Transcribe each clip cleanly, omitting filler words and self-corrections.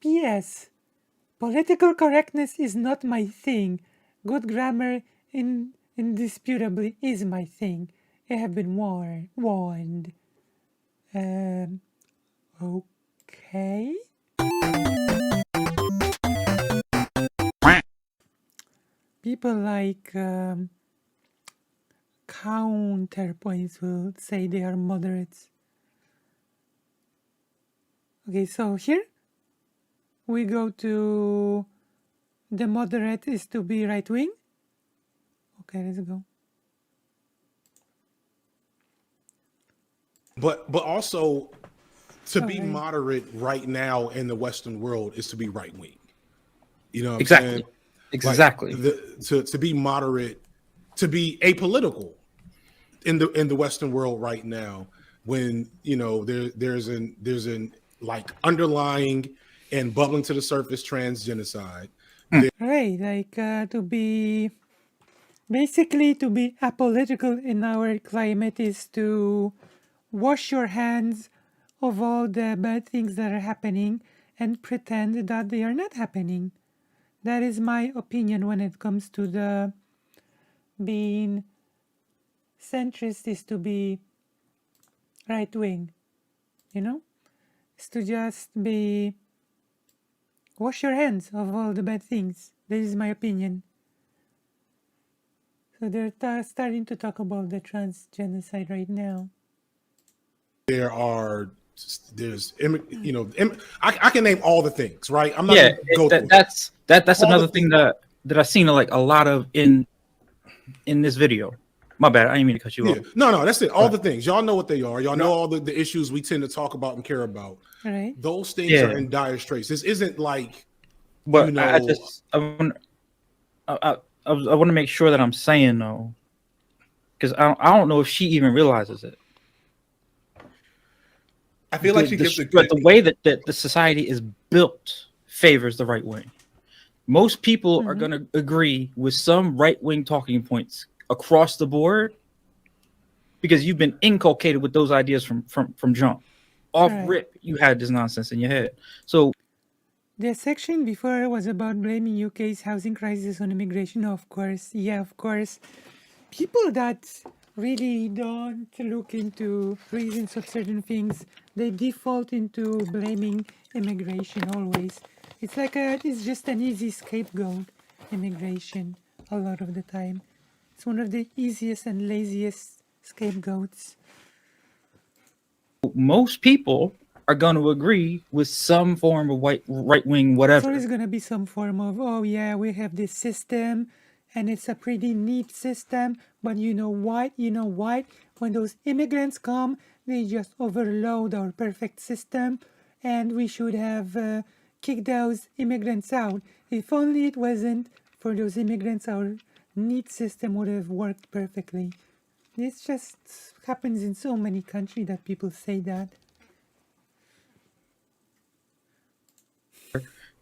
P.S. Political correctness is not my thing. Good grammar indisputably is my thing. I have been warned. Um, okay. People like counterpoints will say they are moderates. Okay, so here we go to the moderate is to be right wing. Okay, let's go. But also to be moderate right now in the Western world is to be right wing. You know what I'm saying? Exactly. Like to be moderate, to be apolitical in the Western world right now, when you know there's an like underlying and bubbling to the surface trans genocide. Right, like to be basically to be apolitical in our climate is to wash your hands of all the bad things that are happening and pretend that they are not happening. That is my opinion when it comes to the being centrist is to be right wing, you know? It's to just be wash your hands of all the bad things. That is my opinion. So they're starting to talk about the trans genocide right now. There's you know I can name all the things, right? I'm not Yeah, gonna go through that's another thing that I seen like a lot of in this video. My bad, I didn't mean to cut you off. No, that's it. All the things y'all know what they are. Y'all know all the issues we tend to talk about and care about. Right. Those things are in dire straits. This isn't like, but you know, I want to make sure that I'm saying though, because I don't know if she even realizes it. I feel like she gives but the way that the society is built favors the right wing. Most people are going to agree with some right wing talking points across the board because you've been inculcated with those ideas from jump. Off rip, you had this nonsense in your head. So the section before was about blaming UK's housing crisis on immigration. Of course, yeah, of course. People that really don't look into reasons of certain things, they default into blaming immigration always. It's like it's just an easy scapegoat, immigration, a lot of the time. It's one of the easiest and laziest scapegoats. Most people are going to agree with some form of right wing whatever. There's always going to be some form of, oh yeah, we have this system and it's a pretty neat system, but you know what? When those immigrants come, they just overload our perfect system and we should have kicked those immigrants out. If only it wasn't for those immigrants, our neat system would have worked perfectly. This just happens in so many countries that people say that.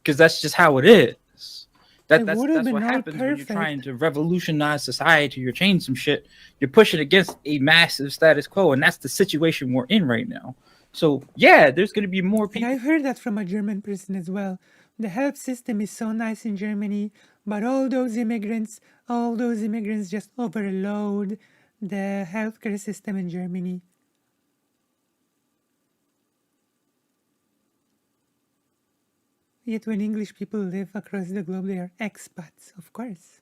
Because that's just how it is. That's what happens perfect when you're trying to revolutionize society. You're changing some shit. You're pushing against a massive status quo, and that's the situation we're in right now. So yeah, there's going to be more people. And I've heard that from a German person as well. The health system is so nice in Germany, but all those immigrants just overload the healthcare system in Germany. Yet when English people live across the globe, they are expats, of course.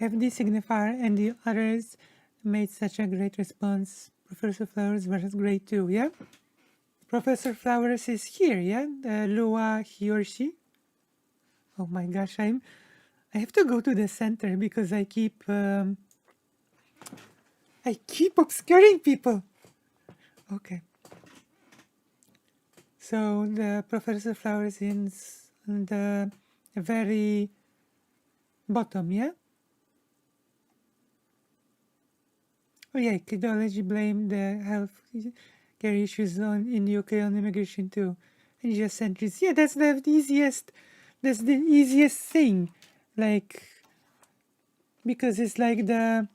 FD Signifier and the others made such a great response. Professor Flowers was great too, yeah? Professor Flowers is here, yeah? Lua, he or she? Oh my gosh, I have to go to the center because I keep obscuring people. Okay. So the Professor Flowers is in the very bottom, yeah? Oh yeah, Kidology blamed the health care issues in the UK on immigration too. And just centuries. Yeah, that's the easiest thing. Like, because it's like it's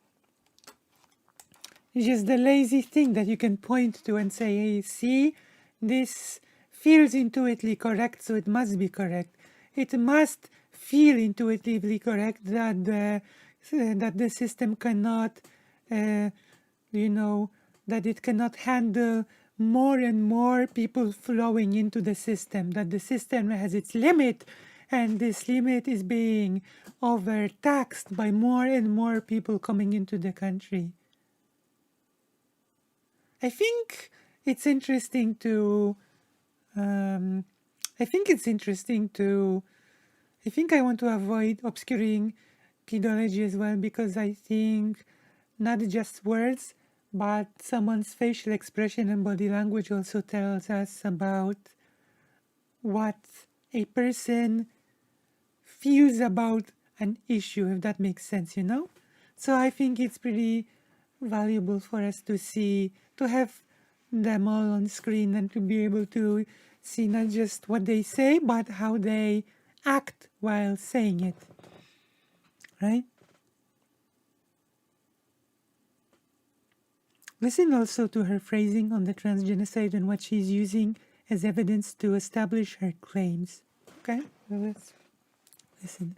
just the lazy thing that you can point to and say, hey, see, this feels intuitively correct, so it must be correct. It must feel intuitively correct that the system cannot, you know, that it cannot handle more and more people flowing into the system, that the system has its limit, and this limit is being overtaxed by more and more people coming into the country. I think it's interesting to I think I want to avoid obscuring Kidology as well, because I think not just words, but someone's facial expression and body language also tells us about what a person feels about an issue, if that makes sense, you know? So I think it's pretty valuable for us to see, to have them all on screen and to be able to see not just what they say, but how they act while saying it, right? Listen also to her phrasing on the transgenocide and what she's using as evidence to establish her claims. Okay, well, let's listen.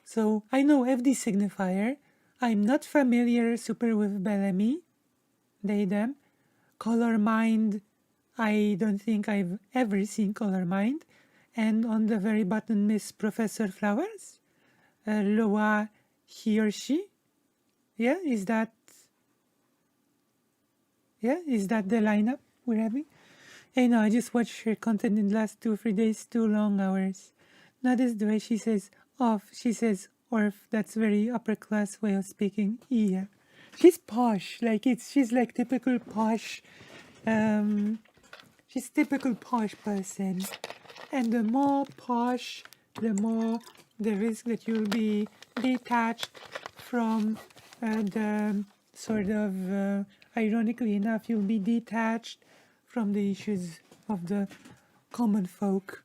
So I know FD signifier. I'm not familiar super with Bellamy, they, them. Color mind, I don't think I've ever seen color mind. And on the very bottom is Professor Flowers. Loa, he or she. Yeah, is that the lineup we're having? Hey, no, I just watched her content in the last 2 or 3 days, 2 long hours. Notice the way she says off, she says orf. That's very upper class way of speaking. Yeah. She's posh, like she's like typical posh, she's typical posh person. And the more posh, the more the risk that you'll be detached from the sort of, ironically enough, you'll be detached from the issues of the common folk.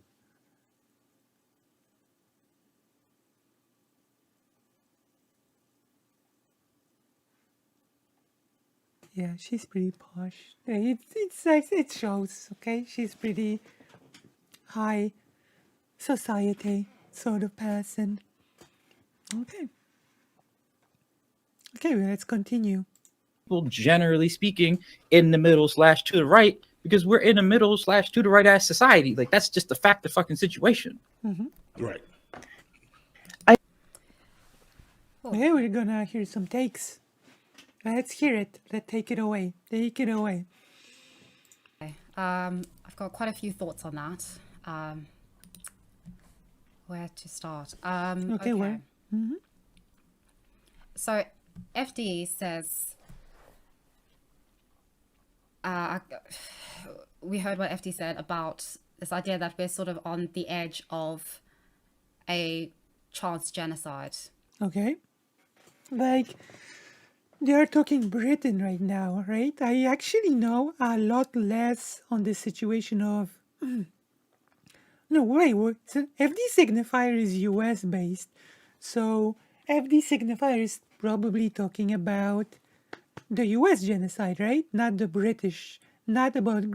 Yeah, she's pretty posh. It shows, okay? She's pretty high society sort of person. Okay. Okay, well, let's continue. People, generally speaking, in the middle / to the right, because we're in the middle / to the right ass society. Like, that's just the fact of fucking situation. Right. Okay, we're gonna hear some takes. Let's hear it. Let's take it away. Take it away. Okay. I've got quite a few thoughts on that. Where to start? Okay, where? So FD says, we heard what FD said about this idea that we're sort of on the edge of a chance genocide. Okay. Like, they are talking Britain right now, right? I actually know a lot less on the situation of... No, wait, so FD signifier is US based. So FD signifier is probably talking about the US genocide, right? Not the British, not about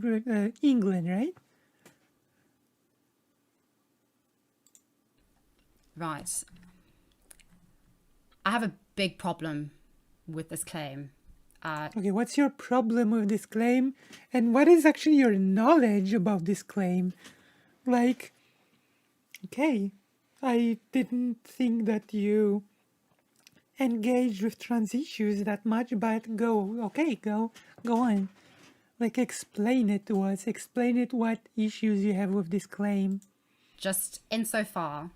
England, right? Right. I have a big problem with this claim. Okay, what's your problem with this claim? And what is actually your knowledge about this claim? Like, okay, I didn't think that you engaged with trans issues that much, but go on. Like, explain it to us. Explain it what issues you have with this claim. Just insofar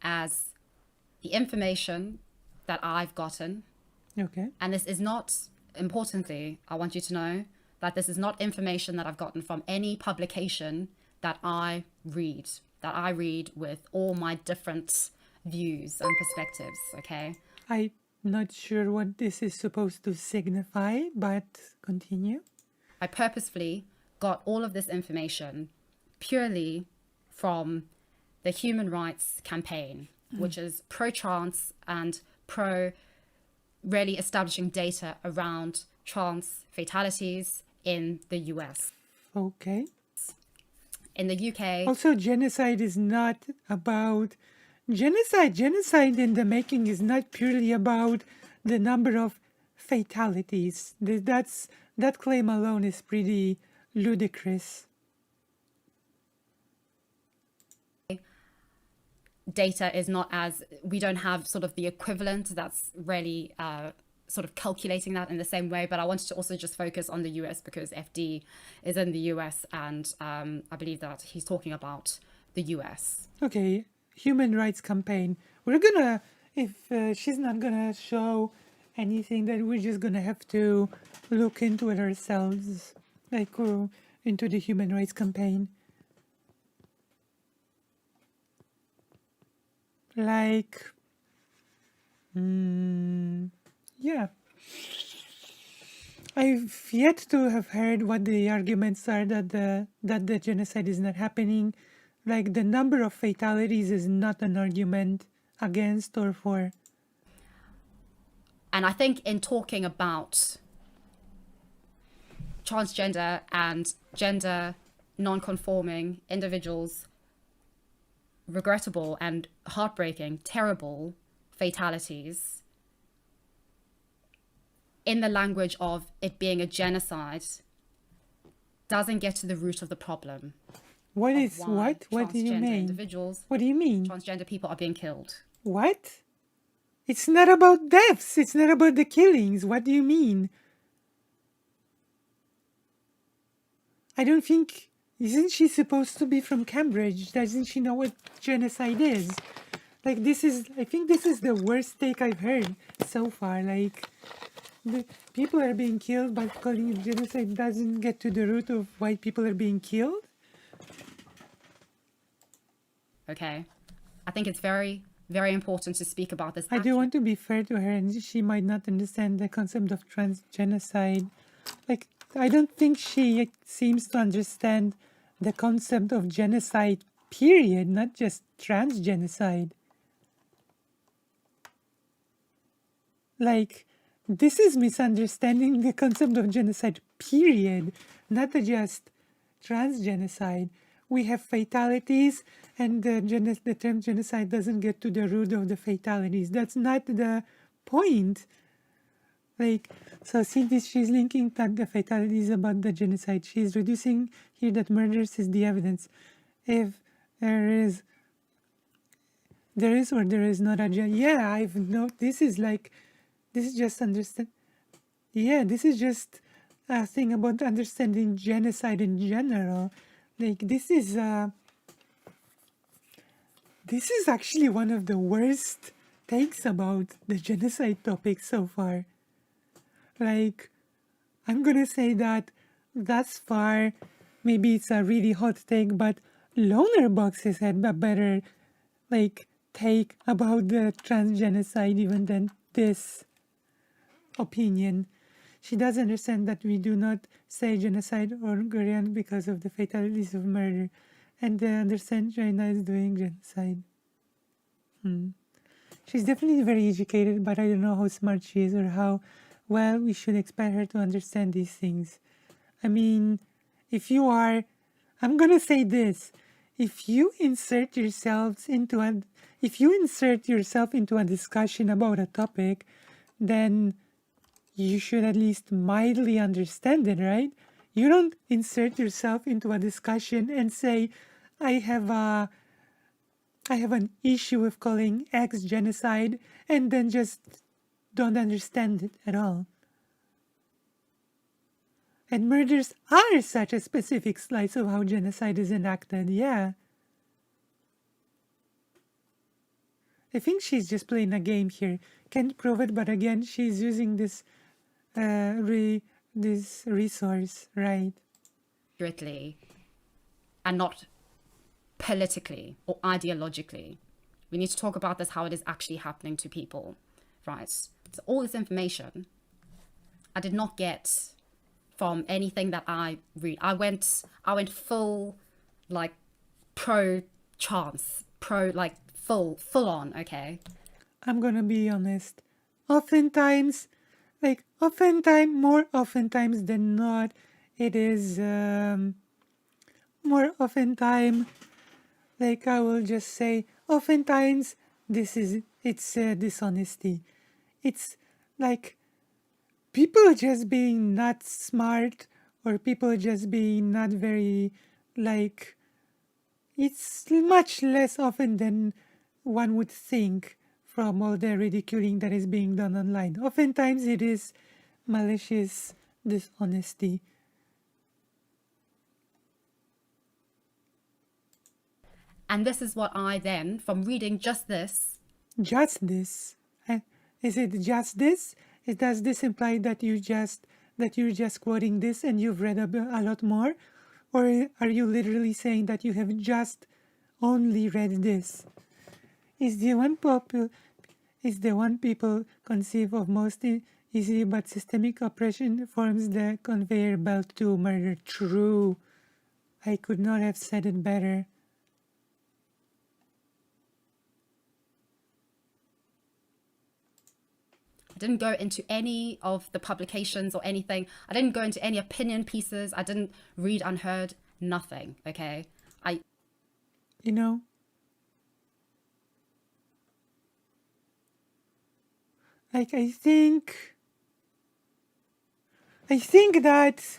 as the information that I've gotten, Okay. and this is not, importantly, I want you to know that this is not information that I've gotten from any publication that I read with all my different views and perspectives, okay? I'm not sure what this is supposed to signify, but continue. I purposefully got all of this information purely from the Human Rights Campaign, which is pro-trans and really establishing data around trans fatalities in the US. Okay. In the UK, Also, genocide is not about genocide. Genocide in the making is not purely about the number of fatalities. That claim alone is pretty ludicrous. data is not as, we don't have sort of the equivalent that's really sort of calculating that in the same way. But I wanted to also just focus on the US because FD is in the US, and I believe that he's talking about the US. Okay, human rights campaign. We're gonna, if she's not gonna show anything, then we're just gonna have to look into it ourselves, like into the human rights campaign. Like, yeah. I've yet to have heard what the arguments are that the genocide is not happening. Like, the number of fatalities is not an argument against or for. And I think in talking about transgender and gender non-conforming individuals, regrettable and heartbreaking, terrible fatalities, in the language of it being a genocide, doesn't get to the root of the problem. What is Why what? What do you transgender mean? individuals, What do you mean? transgender people are being killed. What? It's not about deaths. It's not about the killings. What do you mean? I don't think... Isn't she supposed to be from Cambridge? Doesn't she know what genocide is? Like, I think this is the worst take I've heard so far. Like, the people are being killed, but calling it genocide doesn't get to the root of why people are being killed. Okay, I think it's very, very important to speak about this. I do want to be fair to her, and she might not understand the concept of genocide. Like, I don't think she seems to understand the concept of genocide, period, not just transgenocide. Like, this is misunderstanding the concept of genocide, period, not just transgenocide. We have fatalities, and the term genocide doesn't get to the root of the fatalities. That's not the point. Like, so see this, she's linking that the fatalities about the genocide. She's reducing here that murders is the evidence. If there is or there is not a yeah, I've noted this is just understand. Yeah, this is just a thing about understanding genocide in general. Like, this is actually one of the worst takes about the genocide topic so far. Like, I'm gonna say that thus far, maybe it's a really hot take, but Loner Boxes had a better, like, take about the transgenocide even than this opinion. She does understand that we do not say genocide or Korean because of the fatalities of murder, and they understand China is doing genocide. She's definitely very educated, but I don't know how smart she is or how well we should expect her to understand these things. I mean, I'm gonna say this, if you insert yourself into a discussion about a topic, then you should at least mildly understand it, right? You don't insert yourself into a discussion and say, I have an issue with calling X genocide, and then just don't understand it at all. And murders are such a specific slice of how genocide is enacted, yeah. I think she's just playing a game here. Can't prove it, but again, she's using this this resource, right? Accurately, and not politically or ideologically. We need to talk about this, how it is actually happening to people, right? So all this information I did not get from anything that I read. I went full, like, pro-trans, like full on, okay? I'm gonna be honest. More oftentimes than not, it is more often time, like I will just say, oftentimes it's dishonesty. It's like people just being not smart, or people just being not very, like, it's much less often than one would think from all the ridiculing that is being done online. Oftentimes it is malicious dishonesty. And this is what I then, from reading just this, Just this. Is it just this? Does this imply that you're just quoting this and you've read a lot more? Or are you literally saying that you have just only read this? Is the one people conceive of most easy but systemic oppression forms the conveyor belt to murder. True. I could not have said it better. I didn't go into any of the publications or anything. I didn't go into any opinion pieces. I didn't read unheard, nothing, okay? You know, like I think that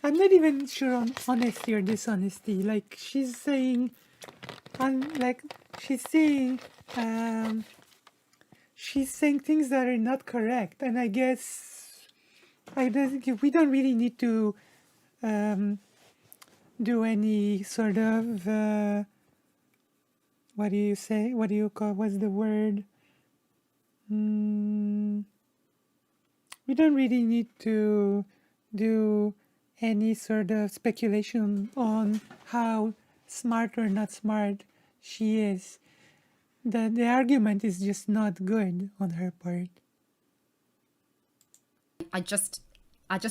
I'm not even sure on honesty or dishonesty. Like she's saying, she's saying, she's saying things that are not correct, and I guess we don't really need to do any sort of what do you say? What do you call? What's the word? We don't really need to do any sort of speculation on how smart or not smart she is. The argument is just not good on her part. I just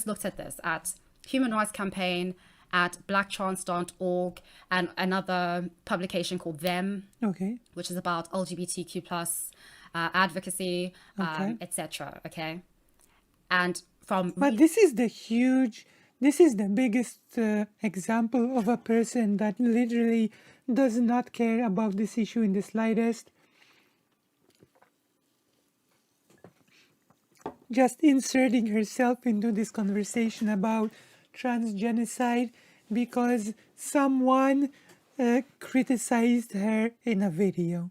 looked at this, at Human Rights Campaign, at blacktrans.org, and another publication called Them, Okay. which is about LGBTQ plus advocacy, Okay. etc. Okay, and from But this is the biggest example of a person that literally does not care about this issue in the slightest. Just inserting herself into this conversation about transgenocide because someone criticized her in a video.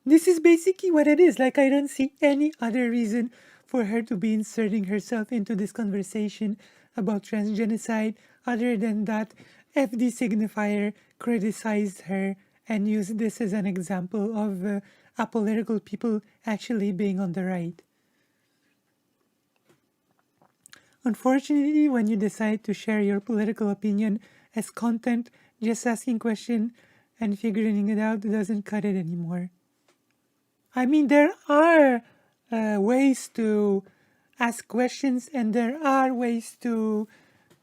This is basically what it is. Like, I don't see any other reason for her to be inserting herself into this conversation about transgenocide other than that FD signifier criticized her and used this as an example of apolitical people actually being on the right. Unfortunately, when you decide to share your political opinion as content, just asking questions and figuring it out doesn't cut it anymore. I mean, there are ways to ask questions and there are ways to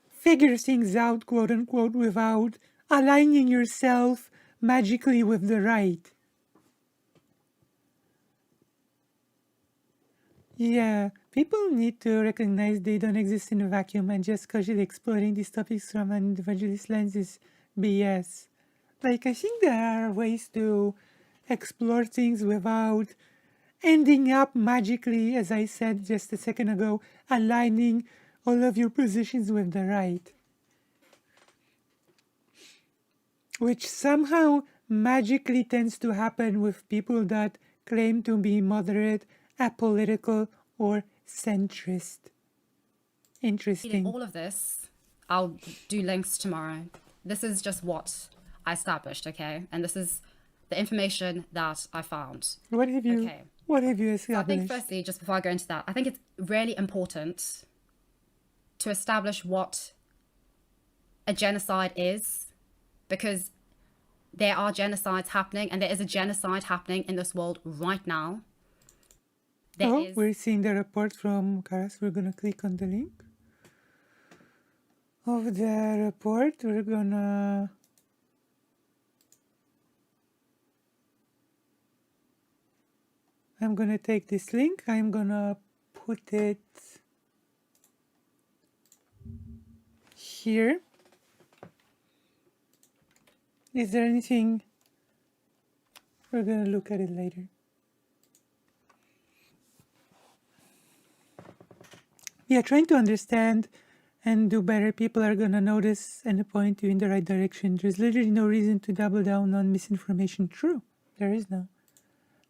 figure things out, quote unquote, without aligning yourself magically with the right. Yeah, people need to recognize they don't exist in a vacuum, and just casually exploring these topics from an individualist lens is BS. Like, I think there are ways to explore things without ending up magically, as I said just a second ago, aligning all of your positions with the right. Which somehow magically tends to happen with people that claim to be moderate, apolitical, or centrist. Interesting. all of this, I'll do links tomorrow. This is just what I established, okay? And this is the information that I found. What have you established? So I think firstly, just before I go into that, I think it's really important to establish what a genocide is, because there are genocides happening, and there is a genocide happening in this world right now. We're seeing the report from Karas. We're going to click on the link of the report. I'm going to take this link. I'm going to put it here. Is there anything? We're going to look at it later. Yeah, trying to understand and do better. People are going to notice and point you in the right direction. There's literally no reason to double down on misinformation. True. There is no.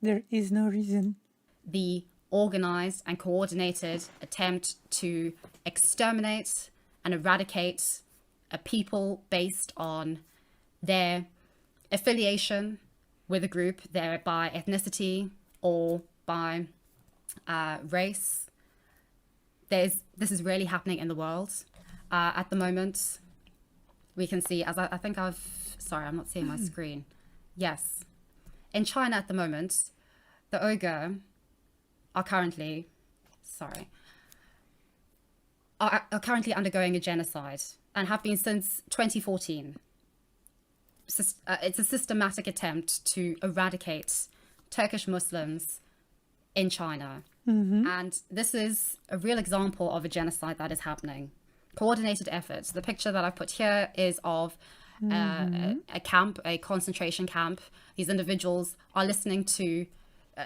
There is no reason. The organized and coordinated attempt to exterminate and eradicate a people based on their affiliation with a group, by ethnicity or by race. This is really happening in the world at the moment. We can see, as I think sorry, I'm not seeing my screen. Yes. In China at the moment, the Uyghur are currently undergoing a genocide and have been since 2014. It's a systematic attempt to eradicate Turkish Muslims in China. And this is a real example of a genocide that is happening. Coordinated efforts. The picture that I put here is of a camp, a concentration camp. These individuals are listening to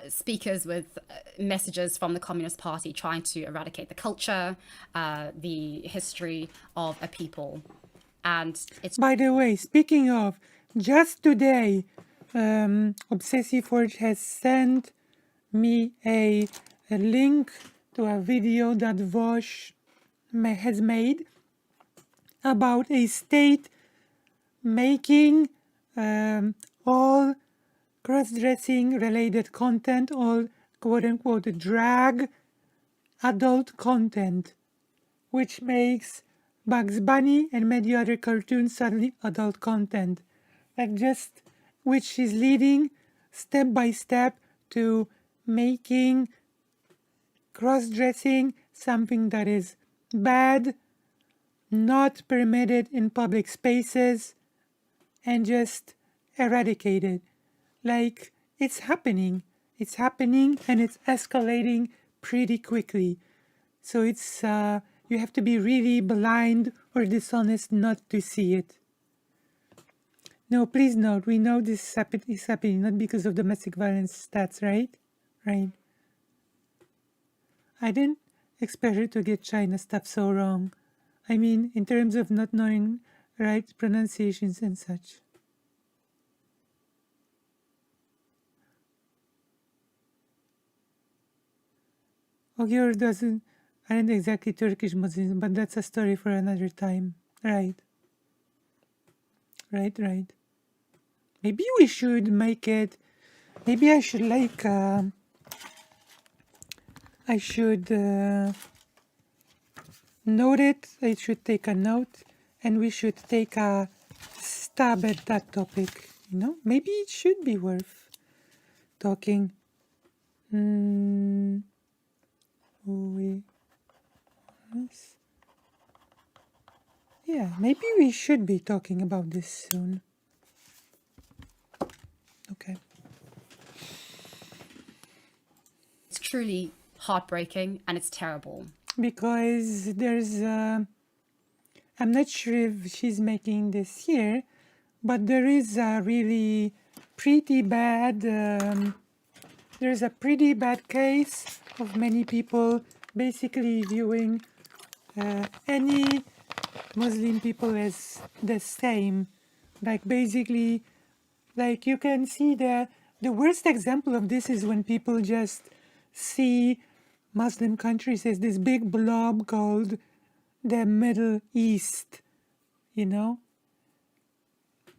speakers with messages from the Communist Party trying to eradicate the culture, the history of a people. And it's... By the way, speaking of, just today, Obsessive Forge has sent me a link to a video that Vosh has made about a state making all cross-dressing related content, all quote-unquote drag adult content, which makes Bugs Bunny and many other cartoons suddenly adult content, which is leading step by step to making cross-dressing something that is bad, not permitted in public spaces, and just eradicated. Like, it's happening and it's escalating pretty quickly. So it's you have to be really blind or dishonest not to see it. No, please note, we know this is happening not because of domestic violence stats, right? Right. I didn't expect her to get China stuff so wrong. I mean, in terms of not knowing right pronunciations and such. Ugyur aren't exactly Turkish Muslims, but that's a story for another time. Right. Right. Maybe we should make it, maybe I should note it, I should take a note, and we should take a stab at that topic, you know? Maybe it should be worth talking. Yeah, maybe we should be talking about this soon. Okay. It's truly heartbreaking and it's terrible. Because there's, I'm not sure if she's making this here, but there is a really pretty bad, there's a pretty bad case of many people basically viewing any Muslim people as the same. Like basically, like you can see the worst example of this is when people just see Muslim countries as this big blob called the Middle East, you know?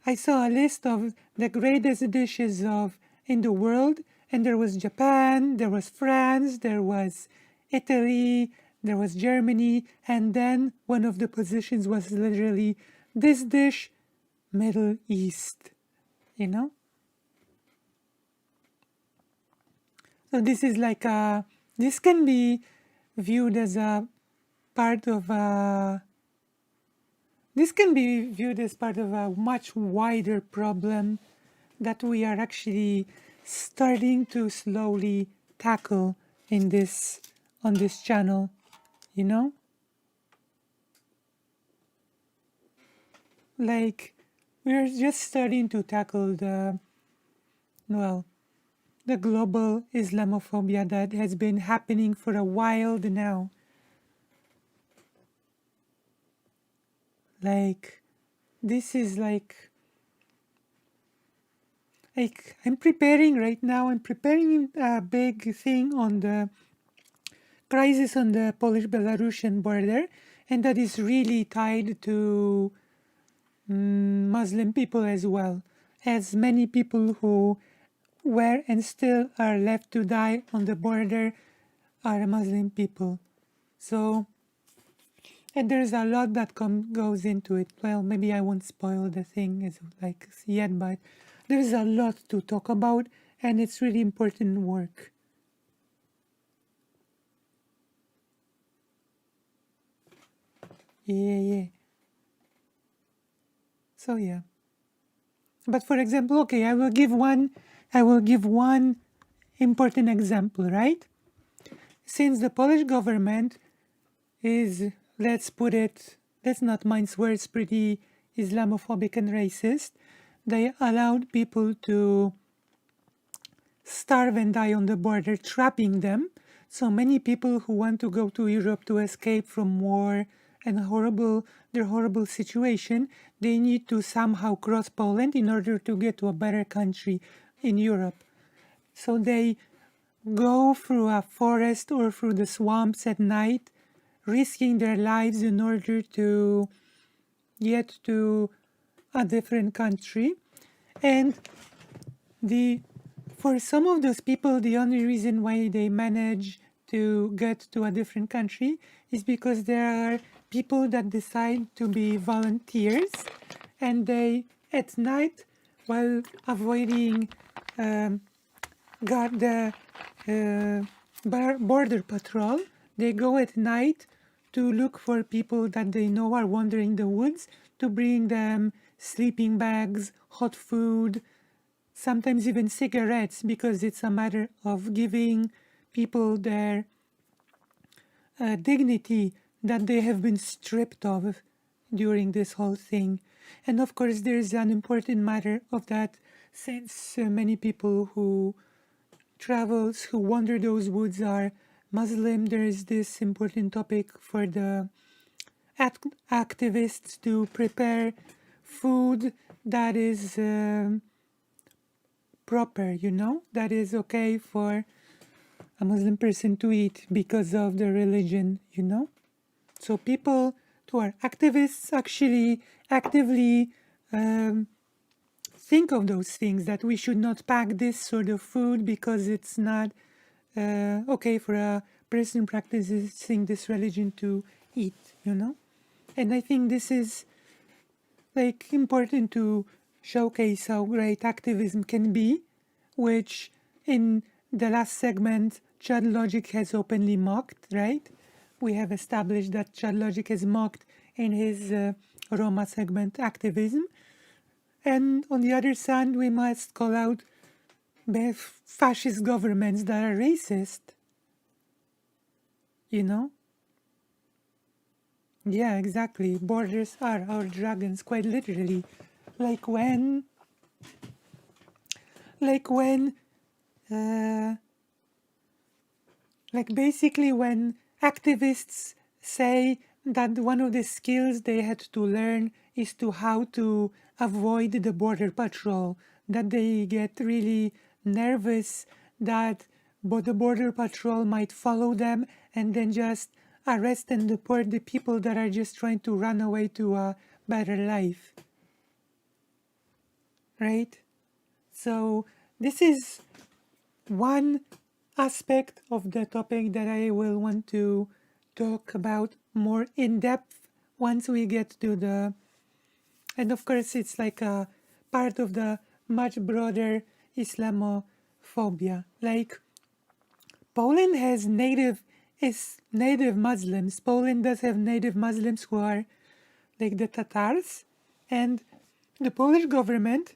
I saw a list of the greatest dishes in the world, and there was Japan, there was France, there was Italy, there was Germany, and then one of the positions was literally this dish, Middle East, you know? So this is like this can be viewed as a part of this can be viewed as part of a much wider problem that we are actually starting to slowly tackle on this channel, you know? Like, we're just starting to tackle the global Islamophobia that has been happening for a while now. Like, this is like I'm preparing right now. I'm preparing a big thing on the crisis on the Polish-Belarusian border, and that is really tied to Muslim people as well, as many people who were and still are left to die on the border are Muslim people. So, and there's a lot that goes into it. Well, maybe I won't spoil the thing as like yet, but there's a lot to talk about, and it's really important work. Yeah. So yeah. But for example, okay, I will give one important example, right? Since the Polish government is, let's not mince words, pretty Islamophobic and racist, they allowed people to starve and die on the border, trapping them. So many people who want to go to Europe to escape from war and their horrible situation, they need to somehow cross Poland in order to get to a better country in Europe. So they go through a forest or through the swamps at night, risking their lives in order to get to a different country. And for some of those people, the only reason why they manage to get to a different country is because there are people that decide to be volunteers, and they, at night, while avoiding the border patrol, they go at night to look for people that they know are wandering the woods, to bring them sleeping bags, hot food, sometimes even cigarettes, because it's a matter of giving people their dignity that they have been stripped of during this whole thing. And of course, there's an important matter of that, since many people who wander those woods are Muslim. There is this important topic for the activists to prepare food that is proper, that is okay for a Muslim person to eat because of the religion, So people who are activists actually actively think of those things, that we should not pack this sort of food because it's not okay for a person practicing this religion to eat, And I think this is like important to showcase how great activism can be, which in the last segment Kidology has openly mocked, right? We have established that Kidology has mocked in his Roma segment activism. And on the other side, we must call out the fascist governments that are racist. Yeah, exactly. Borders are our dragons, quite literally. Like basically when activists say that one of the skills they had to learn is how to avoid the border patrol, that they get really nervous that the border patrol might follow them and then just arrest and deport the people that are just trying to run away to a better life. Right? So this is one aspect of the topic that I will want to talk about more in depth once we get to the, and of course it's like a part of the much broader Islamophobia. Like Poland has native Muslims. Poland does have native Muslims who are like the Tatars, and the Polish government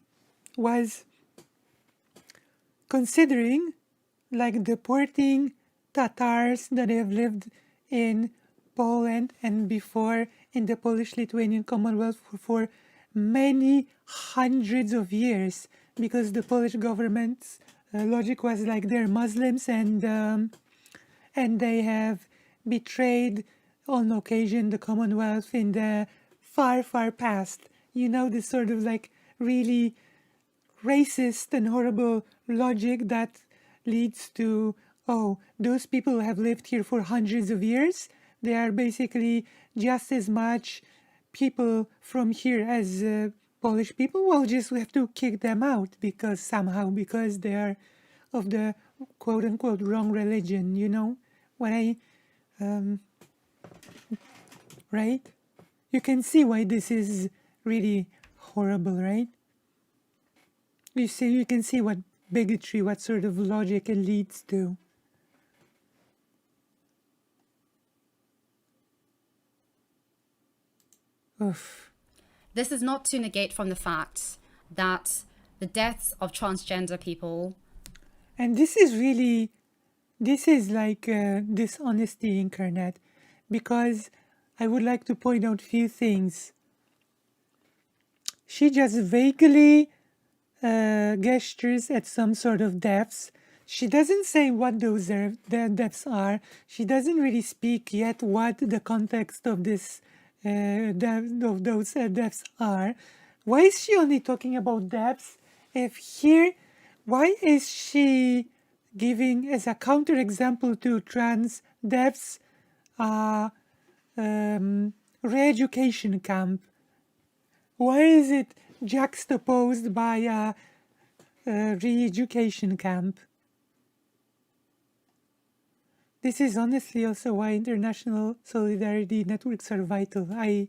was considering like deporting Tatars that have lived in Poland and before in the Polish-Lithuanian Commonwealth for many hundreds of years, because the Polish government's logic was like they're Muslims, and they have betrayed on occasion the Commonwealth in the far, far past. You know, this sort of like really racist and horrible logic that leads to, oh, those people have lived here for hundreds of years. They are basically just as much people from here as Polish people. Well, just we have to kick them out because they are of the quote unquote wrong religion, you know what I right? You can see why this is really horrible, right? You can see what bigotry, what sort of logic it leads to. Oof. This is not to negate from the fact that the deaths of transgender people, And this is like dishonesty incarnate, because I would like to point out a few things. She just vaguely gestures at some sort of depths. She doesn't say what those depths are. She doesn't really speak yet what the context of this of those depths are. Why is she only talking about depths? If here, why is she giving as a counterexample to trans depths re-education camp? Why is it juxtaposed by a re-education camp? This is honestly also why international solidarity networks are vital. I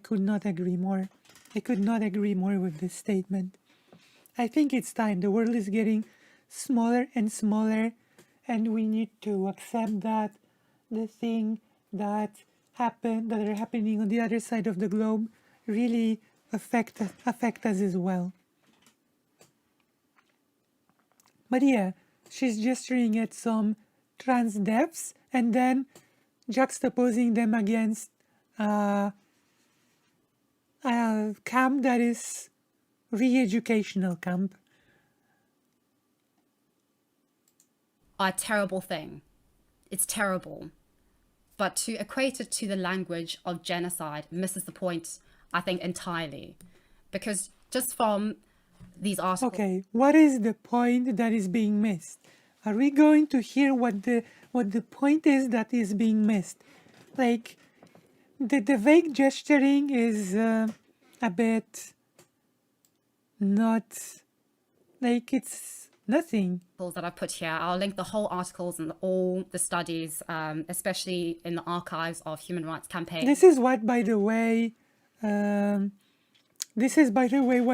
could not agree more. I could not agree more with this statement. I think it's time. The world is getting smaller and smaller, and we need to accept that the thing that are happening on the other side of the globe really affect us as well. But yeah, she's gesturing at some trans deaths and then juxtaposing them against a camp that is re-educational camp. are a terrible thing. It's terrible. But to equate it to the language of genocide misses the point, I think, entirely. Because just from these articles... Okay, what is the point that is being missed? Are we going to hear what the point is that is being missed? Like, the vague gesturing is a bit not, like, it's nothing. that I put here. I'll link the whole articles and all the studies, especially in the archives of Human Rights Campaign. This is what, by the way, what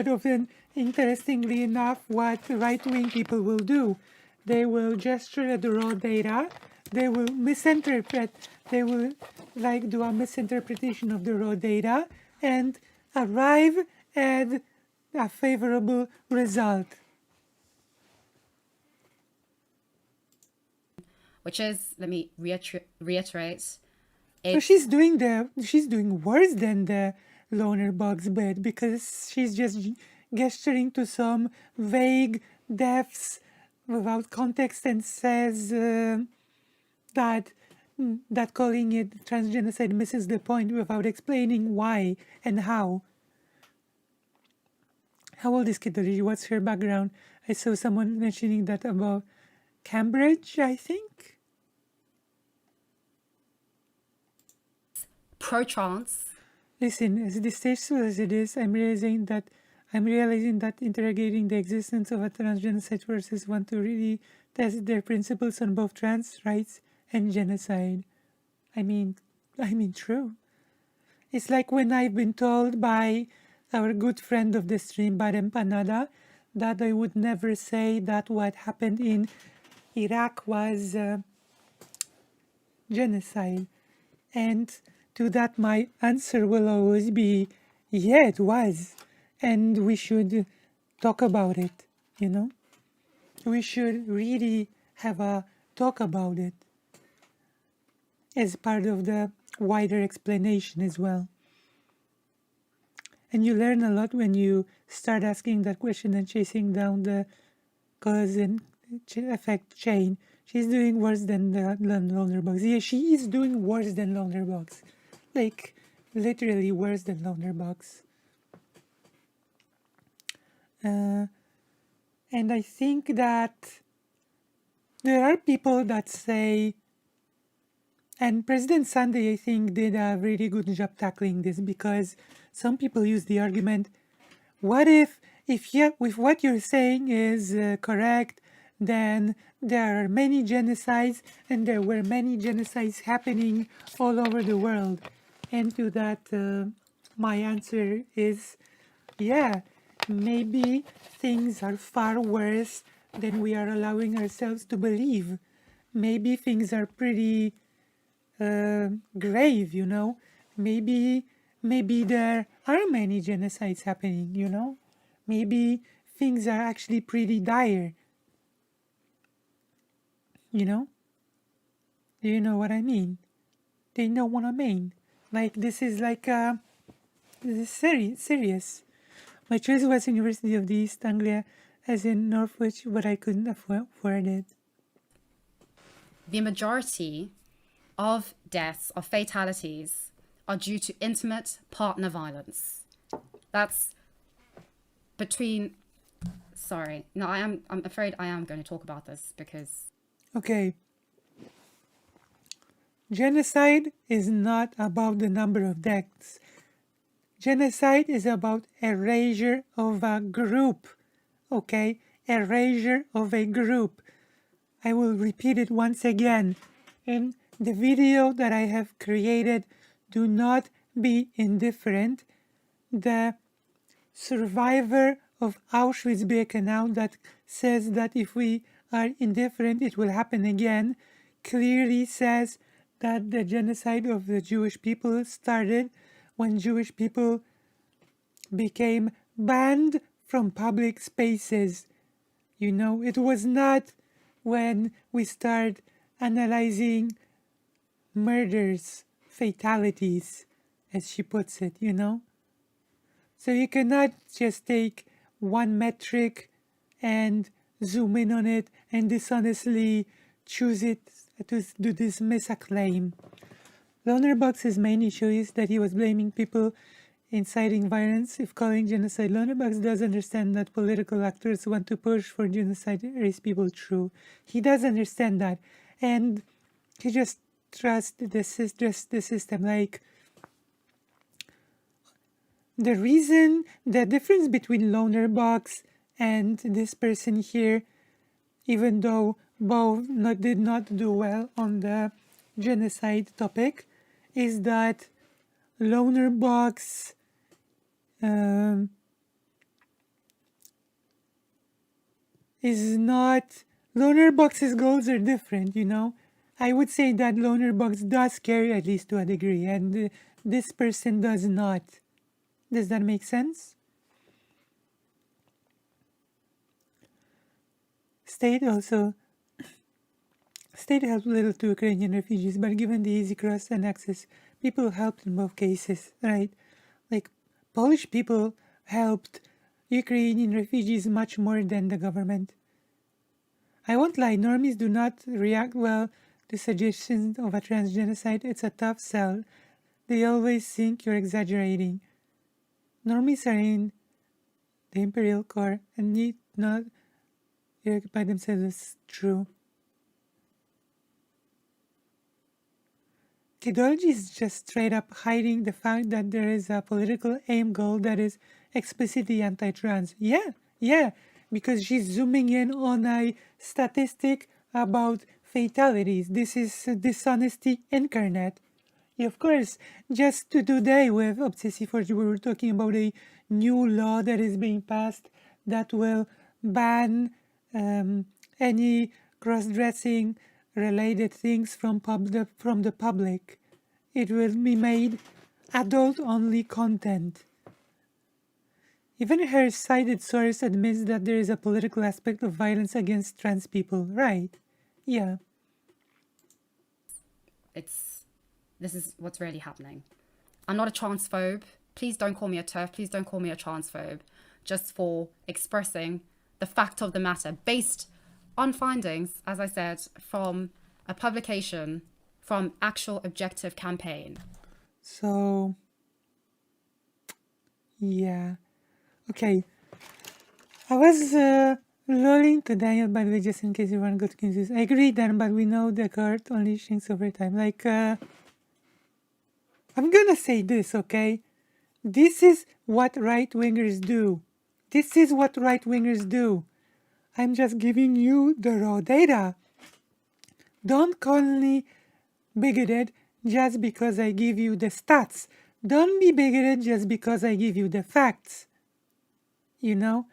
often, interestingly enough, what right-wing people will do. They will gesture at the raw data. They will misinterpret. They will do a misinterpretation of the raw data and arrive at a favorable result. Which is, let me reiterate. So she's doing worse than the loner bugs bit, because she's just gesturing to some vague deaths without context and says that calling it transgenocide misses the point without explaining why and how. How old is Kidology? What's her background? I saw someone mentioning that about Cambridge, I think. Pro-trans. Listen, as distasteful as it is, I'm realizing that interrogating the existence of a transgenocide forces want to really test their principles on both trans rights and genocide. I mean, true. It's like when I've been told by our good friend of the stream, Bar Empanada, that I would never say that what happened in Iraq was genocide. And to that, my answer will always be, yeah, it was. And we should talk about it, you know? We should really have a talk about it as part of the wider explanation as well. And you learn a lot when you start asking that question and chasing down the cause and effect chain. She's doing worse than the loner bugs. Yeah, she is doing worse than loner bugs. Like, literally worse than loner bugs. And I think that there are people that say, and President Sunday, I think, did a really good job tackling this, because some people use the argument, what if what you're saying is correct, then there are many genocides, and there were many genocides happening all over the world. And to that, my answer is, yeah, maybe things are far worse than we are allowing ourselves to believe. Maybe things are pretty grave, you know. Maybe there are many genocides happening, you know. Maybe things are actually pretty dire, you know. Do you know what I mean? Do you know what I mean? Like, this is like this is serious. My choice was University of the East Anglia, as in Northwich, but I couldn't afford it. The majority of deaths, of fatalities, are due to intimate partner violence. That's between, sorry, no, I'm afraid I am going to talk about this because... Okay. Genocide is not about the number of deaths. Genocide is about erasure of a group, okay? Erasure of a group. I will repeat it once again. In the video that I have created, do not be indifferent. The survivor of Auschwitz-Birkenau that says that if we are indifferent, it will happen again, clearly says that the genocide of the Jewish people started when Jewish people became banned from public spaces. You know, it was not when we start analyzing murders, fatalities, as she puts it, you know. So you cannot just take one metric and zoom in on it and dishonestly choose it to dismiss a claim. Lonerbugs' main issue is that he was blaming people inciting violence if calling genocide. Lonerbugs does understand that political actors want to push for genocide raise people through. He does understand that, and he just trusts the system. Like, the reason, the difference between Lonerbugs and this person here, even though both did not do well on the genocide topic, is that Lonerbugs is not, Lonerbugs' goals are different, you know. I would say that Lonerbugs does care, at least to a degree, and this person does not. Does that make sense? State helped little to Ukrainian refugees, but given the easy cross and access, people helped in both cases, right? Like, Polish people helped Ukrainian refugees much more than the government. I won't lie, normies do not react well to suggestions of a transgenocide. It's a tough sell. They always think you're exaggerating. Normies are in the Imperial Corps and need not occupy themselves as true. Kidology is just straight up hiding the fact that there is a political aim goal that is explicitly anti-trans. Yeah, because she's zooming in on a statistic about fatalities. This is dishonesty incarnate. Of course, just today with Obsessive Forge, we were talking about a new law that is being passed that will ban any cross-dressing related things from the public. It will be made adult-only content. Even her cited source admits that there is a political aspect of violence against trans people, right? Yeah. This is what's really happening. I'm not a transphobe, please don't call me a TERF, please don't call me a transphobe, just for expressing the fact of the matter based on findings, as I said, from a publication from actual objective campaign. So, yeah. Okay. I was lolling to Daniel, by the way, just in case everyone got confused. I agree, Dan, but we know the card only shrinks over time. Like, I'm gonna say this, okay? This is what right-wingers do. This is what right-wingers do. I'm just giving you the raw data. Don't call me bigoted just because I give you the stats. Don't be bigoted just because I give you the facts. You know?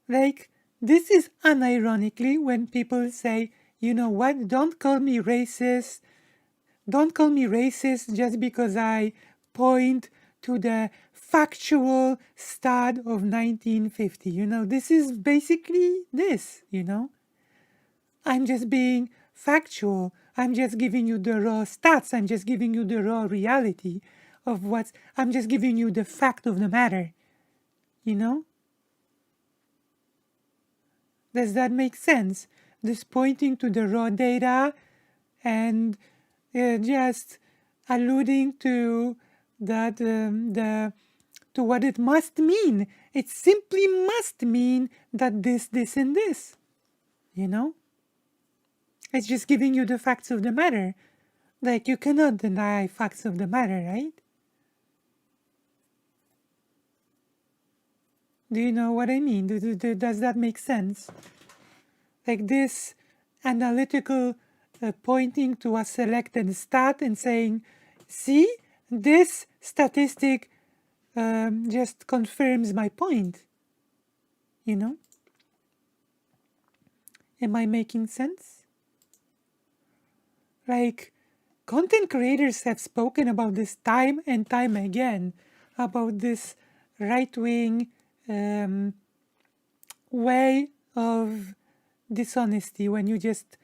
Like, this is unironically when people say, you know what, don't call me racist. Don't call me racist just because I point to the factual stat of 1950. You know, this is basically this, you know. I'm just being factual. I'm just giving you the raw stats. I'm just giving you the raw reality of what's, I'm just giving you the fact of the matter, you know. Does that make sense? Just pointing to the raw data and just alluding to that to what it must mean. It simply must mean that this, and this. You know? It's just giving you the facts of the matter. Like, you cannot deny facts of the matter, right? Do you know what I mean? Does that make sense? Like this analytical pointing to a selected stat and saying, see, this statistic just confirms my point. You know? Am I making sense? Like, content creators have spoken about this time and time again, about this right-wing way of dishonesty when you just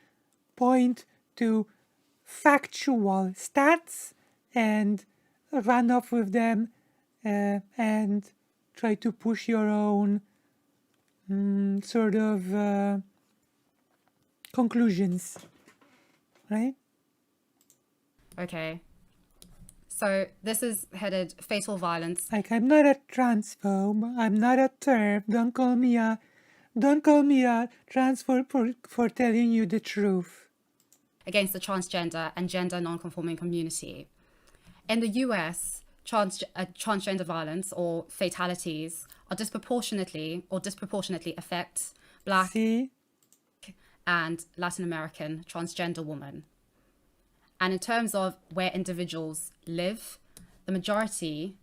point to factual stats and run off with them and try to push your own sort of conclusions, right? Okay. So this is headed fatal violence. Like, I'm not a transphobe. I'm not a TERF. Don't call me a transphobe for telling you the truth. Against the transgender and gender non-conforming community. In the US, transgender violence or fatalities are disproportionately affect Black and Latin American transgender women. And in terms of where individuals live, the majority,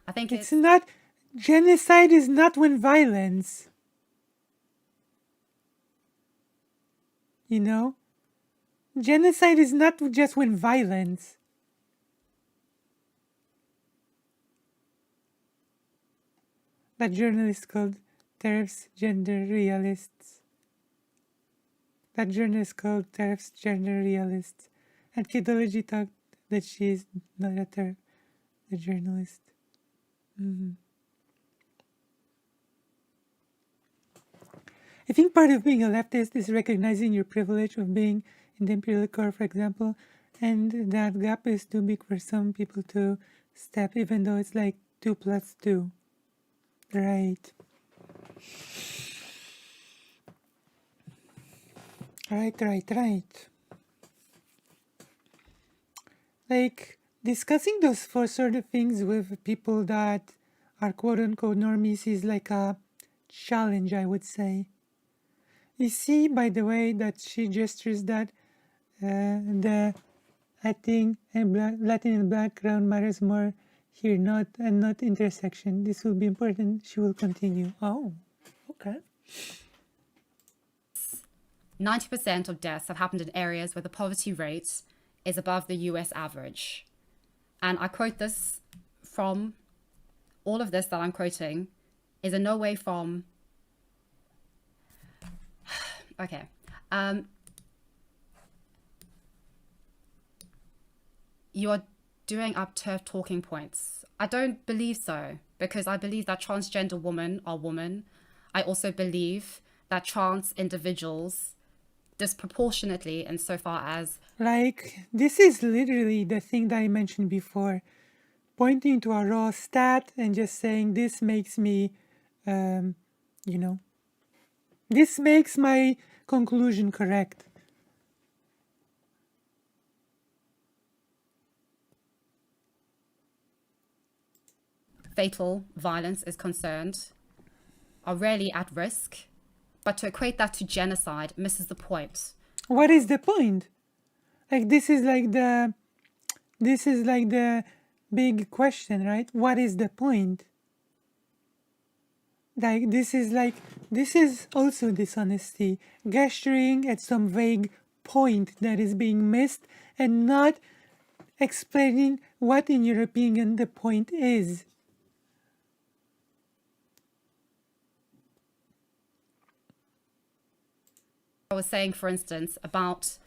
I think it's not, genocide is not when violence. You know? Genocide is not just when violence. That journalist called TERFs gender realists. That journalist called TERFs gender realists. And Kidology thought that she is not a TERF, the journalist. I think part of being a leftist is recognizing your privilege of being in the imperial core, for example, and that gap is too big for some people to step, even though it's like 2 + 2. Right. Right. Like, discussing those four sort of things with people that are quote-unquote normies is like a challenge, I would say. You see, by the way, that she gestures that the Latin and background matters more here, not intersection. This will be important. She will continue. Oh, okay. 90% of deaths have happened in areas where the poverty rate is above the US average. And I quote this from, all of this that I'm quoting is in no way from, okay. You are doing up turf talking points. I don't believe so, because I believe that transgender women are women. I also believe that trans individuals disproportionately insofar as Like, this is literally the thing that I mentioned before. Pointing to a raw stat and just saying, this makes me, you know, this makes my conclusion correct. fatal violence is concerned are rarely at risk, but to equate that to genocide misses the point. What is the point? Like, this is like the big question, right? What is the point? Like, this is also dishonesty, gesturing at some vague point that is being missed and not explaining what, in your opinion, the point is. I was saying, for instance, about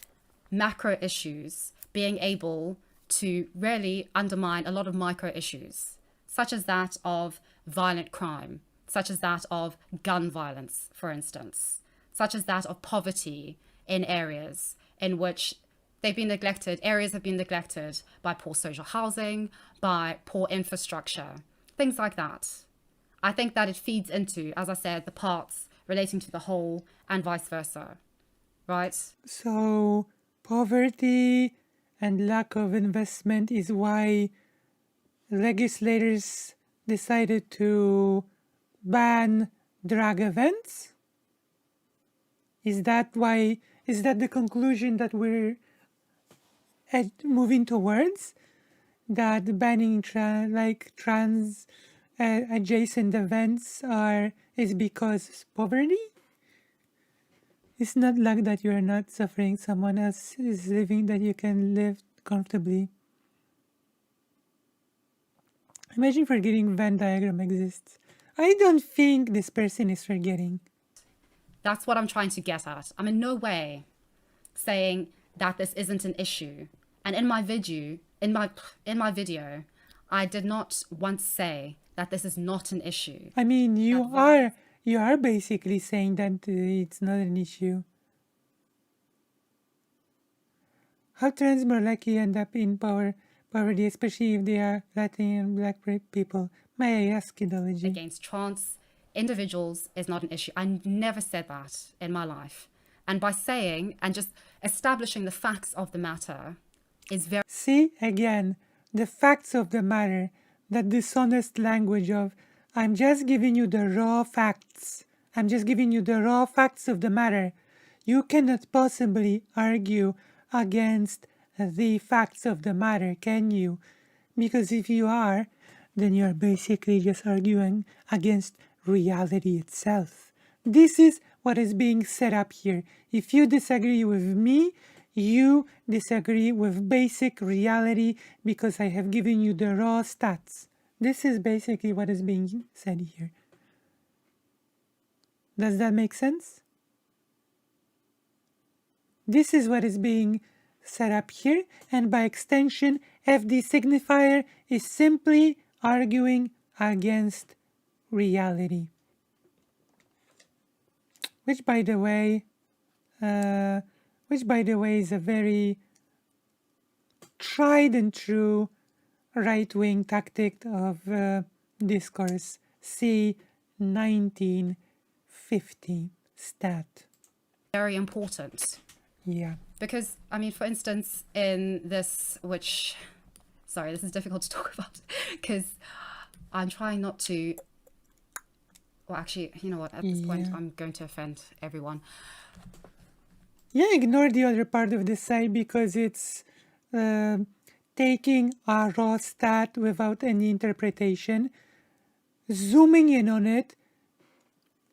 macro issues being able to really undermine a lot of micro issues, such as that of violent crime, such as that of gun violence, for instance, such as that of poverty in areas in which they've been neglected, areas have been neglected by poor social housing, by poor infrastructure, things like that. I think that it feeds into, as I said, the parts relating to the whole and vice versa, right? So, poverty and lack of investment is why legislators decided to ban drag events? Is that the conclusion that we're moving towards? That banning trans adjacent events is because poverty? It's not like that you're not suffering, someone else is living, that you can live comfortably. Imagine forgetting Venn diagram exists. I don't think this person is forgetting. That's what I'm trying to get at. I'm in no way saying that this isn't an issue. And in my video, I did not once say that this is not an issue. I mean, you are basically saying that it's not an issue. How trans more likely end up in poverty, especially if they are Latin and Black people? May I ask Kidology? Against trans individuals is not an issue. I never said that in my life. And by saying and just establishing the facts of the matter is very... See, again, the facts of the matter, that dishonest language of, I'm just giving you the raw facts. I'm just giving you the raw facts of the matter. You cannot possibly argue against the facts of the matter, can you? Because if you are, then you're basically just arguing against reality itself. This is what is being set up here. If you disagree with me, you disagree with basic reality because I have given you the raw stats. This is basically what is being said here. Does that make sense? This is what is being set up here, and by extension, FD signifier is simply arguing against reality. Which, by the way, is a very tried and true right-wing tactic of discourse. See 1950 stat. very important. Yeah. Because, I mean, for instance, in this, which, sorry, this is difficult to talk about because I'm trying not to, well, actually, you know what, at this point, I'm going to offend everyone. Yeah, ignore the other part of the side because it's taking a raw stat without any interpretation, zooming in on it,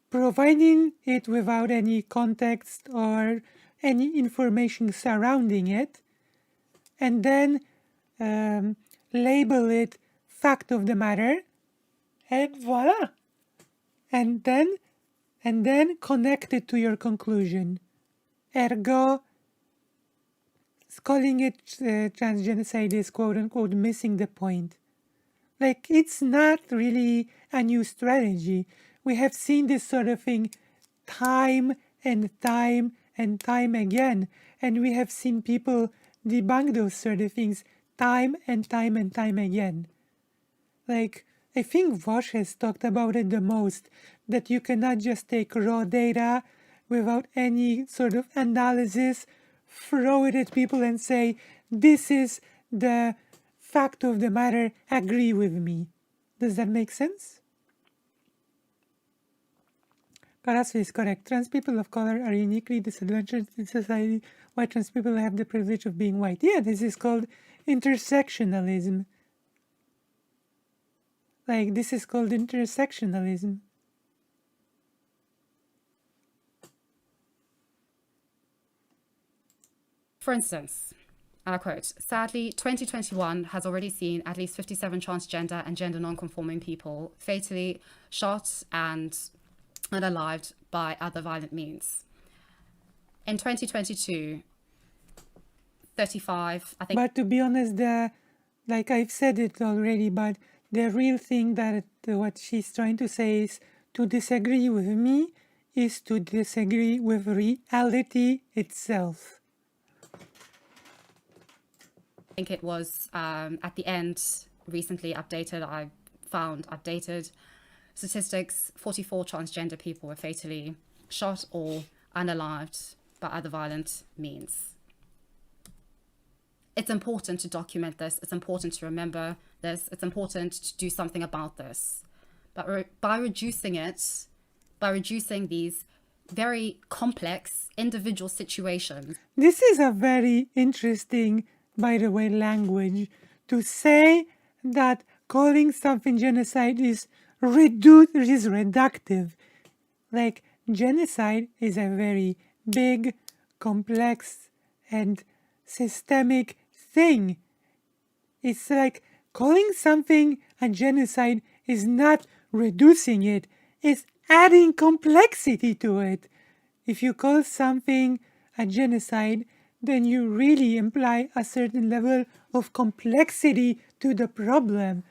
providing it without any context or any information surrounding it, and then label it fact of the matter, and voila. And then connect it to your conclusion. Ergo, calling it transgenocide is quote unquote missing the point. Like, it's not really a new strategy. We have seen this sort of thing time and time and time again, and we have seen people debunk those sort of things time and time and time again. Like, I think Vosh has talked about it the most, that you cannot just take raw data without any sort of analysis, throw it at people and say, this is the fact of the matter, agree with me. Does that make sense? Karasu is correct. Trans people of color are uniquely disadvantaged in society, while trans people have the privilege of being white. Yeah, this is called intersectionalism. Like, this is called intersectionalism. For instance, and I quote, sadly, 2021 has already seen at least 57 transgender and gender non-conforming people fatally shot and unalived by other violent means. In 2022, 35, I think. But to be honest, like I've said it already, but the real thing that what she's trying to say is to disagree with me is to disagree with reality itself. I think it was at the end, recently updated, I found updated statistics, 44 transgender people were fatally shot or unalived by other violent means. It's important to document this. It's important to remember this. It's important to do something about this. But by reducing these very complex individual situations. This is a very interesting, by the way, language. To say that calling something genocide is reductive. Like, genocide is a very big, complex, and systemic thing. It's like calling something a genocide is not reducing it, it's adding complexity to it. If you call something a genocide, then you really imply a certain level of complexity to the problem.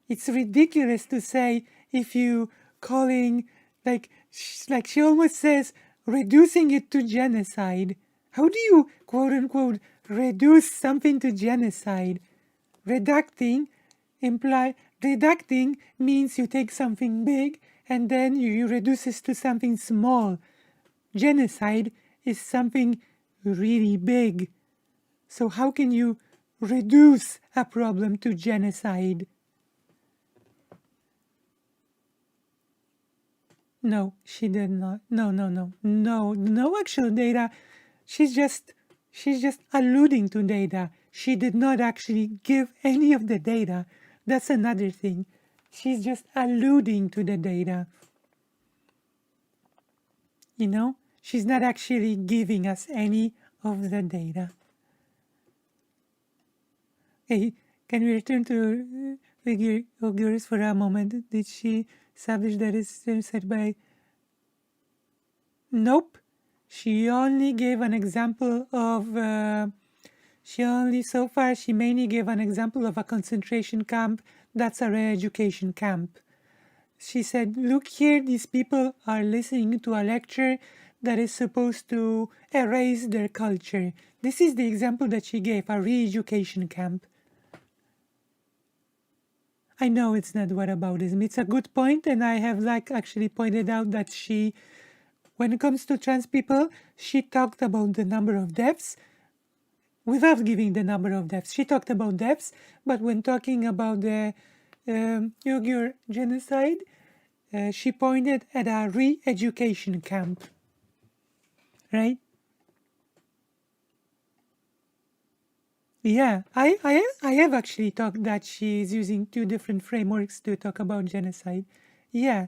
It's ridiculous to say if you calling, like she almost says, reducing it to genocide. How do you, quote unquote, reduce something to genocide? Reducting means you take something big and then you reduce it to something small. Genocide is something really big. So how can you reduce a problem to genocide? No, she did not. No actual data. She's just alluding to data. She did not actually give any of the data. That's another thing. She's just alluding to the data. You know, she's not actually giving us any of the data. Okay, can we return to Uyghurs for a moment? Did she establish that it's genocide by... Nope. She only gave an example of... she mainly gave an example of a concentration camp. That's a re-education camp. She said, look here, these people are listening to a lecture that is supposed to erase their culture. This is the example that she gave, a re-education camp. I know it's not whataboutism. It's a good point, and I have actually pointed out that she, when it comes to trans people, she talked about the number of deaths without giving the number of deaths. She talked about deaths, but when talking about the Uyghur genocide, she pointed at a re-education camp, right? Yeah, I have actually talked that she's using two different frameworks to talk about genocide. Yeah,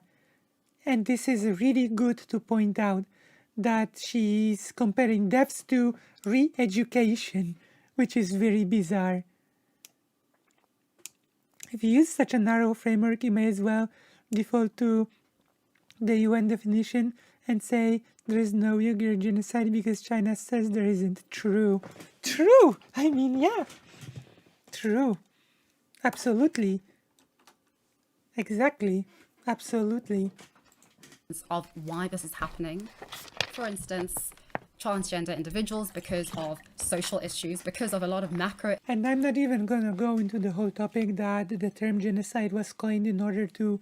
and this is really good to point out that she's comparing deaths to re-education, which is very bizarre. If you use such a narrow framework, you may as well default to the UN definition and say There is no Uyghur genocide because China says there isn't. True. True! I mean, yeah. True. Absolutely. Exactly. Absolutely. Of why this is happening. For instance, transgender individuals, because of social issues, because of a lot of macro And I'm not even going to go into the whole topic that the term genocide was coined in order to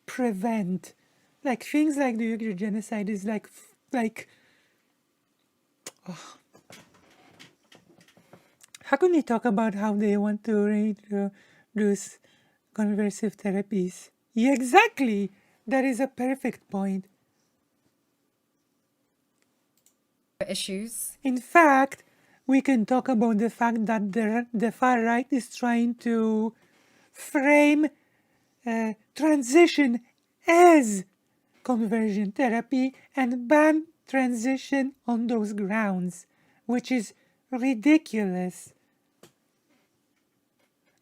prevent. Like, things like the Uyghur genocide is like, how can they talk about how they want to introduce conversive therapies? Yeah, exactly. That is a perfect point. issues. In fact, we can talk about the fact that the far right is trying to frame transition as conversion therapy and ban transition on those grounds, which is ridiculous.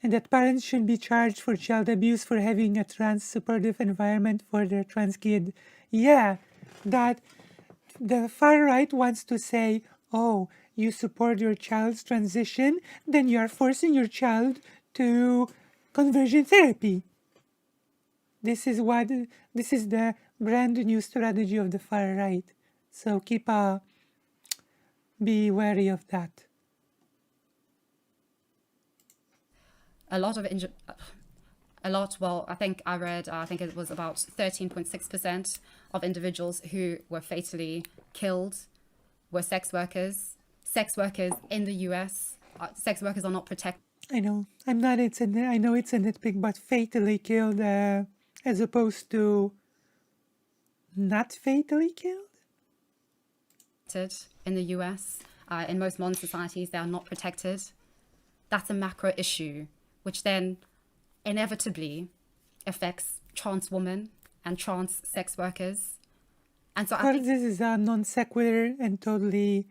And that parents should be charged for child abuse for having a trans supportive environment for their trans kid. Yeah, that the far right wants to say, oh, you support your child's transition, then you are forcing your child to conversion therapy. This is the brand new strategy of the far right. So be wary of that. Well, I think I read, I think it was about 13.6% of individuals who were fatally killed were sex workers. Sex workers in the US, sex workers are not protected. I know. I know it's a nitpick, but fatally killed as opposed to not fatally killed? In the US. In most modern societies, they are not protected. That's a macro issue, which then inevitably affects trans women and trans sex workers. And so I think this is a non sequitur and totally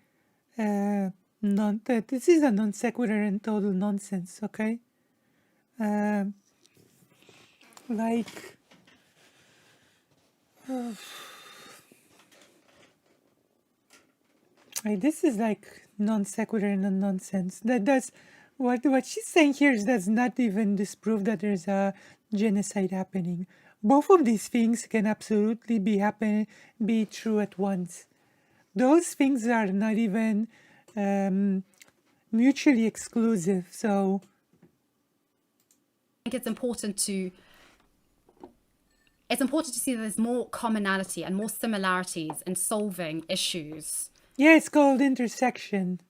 this is a non sequitur and total nonsense, okay? Like this is like non sequitur and nonsense. That's what she's saying here is that's not even disprove that there's a genocide happening. Both of these things can absolutely be true at once. Those things are not even mutually exclusive. So it's important to see that there's more commonality and more similarities in solving issues. Yeah, it's called intersection.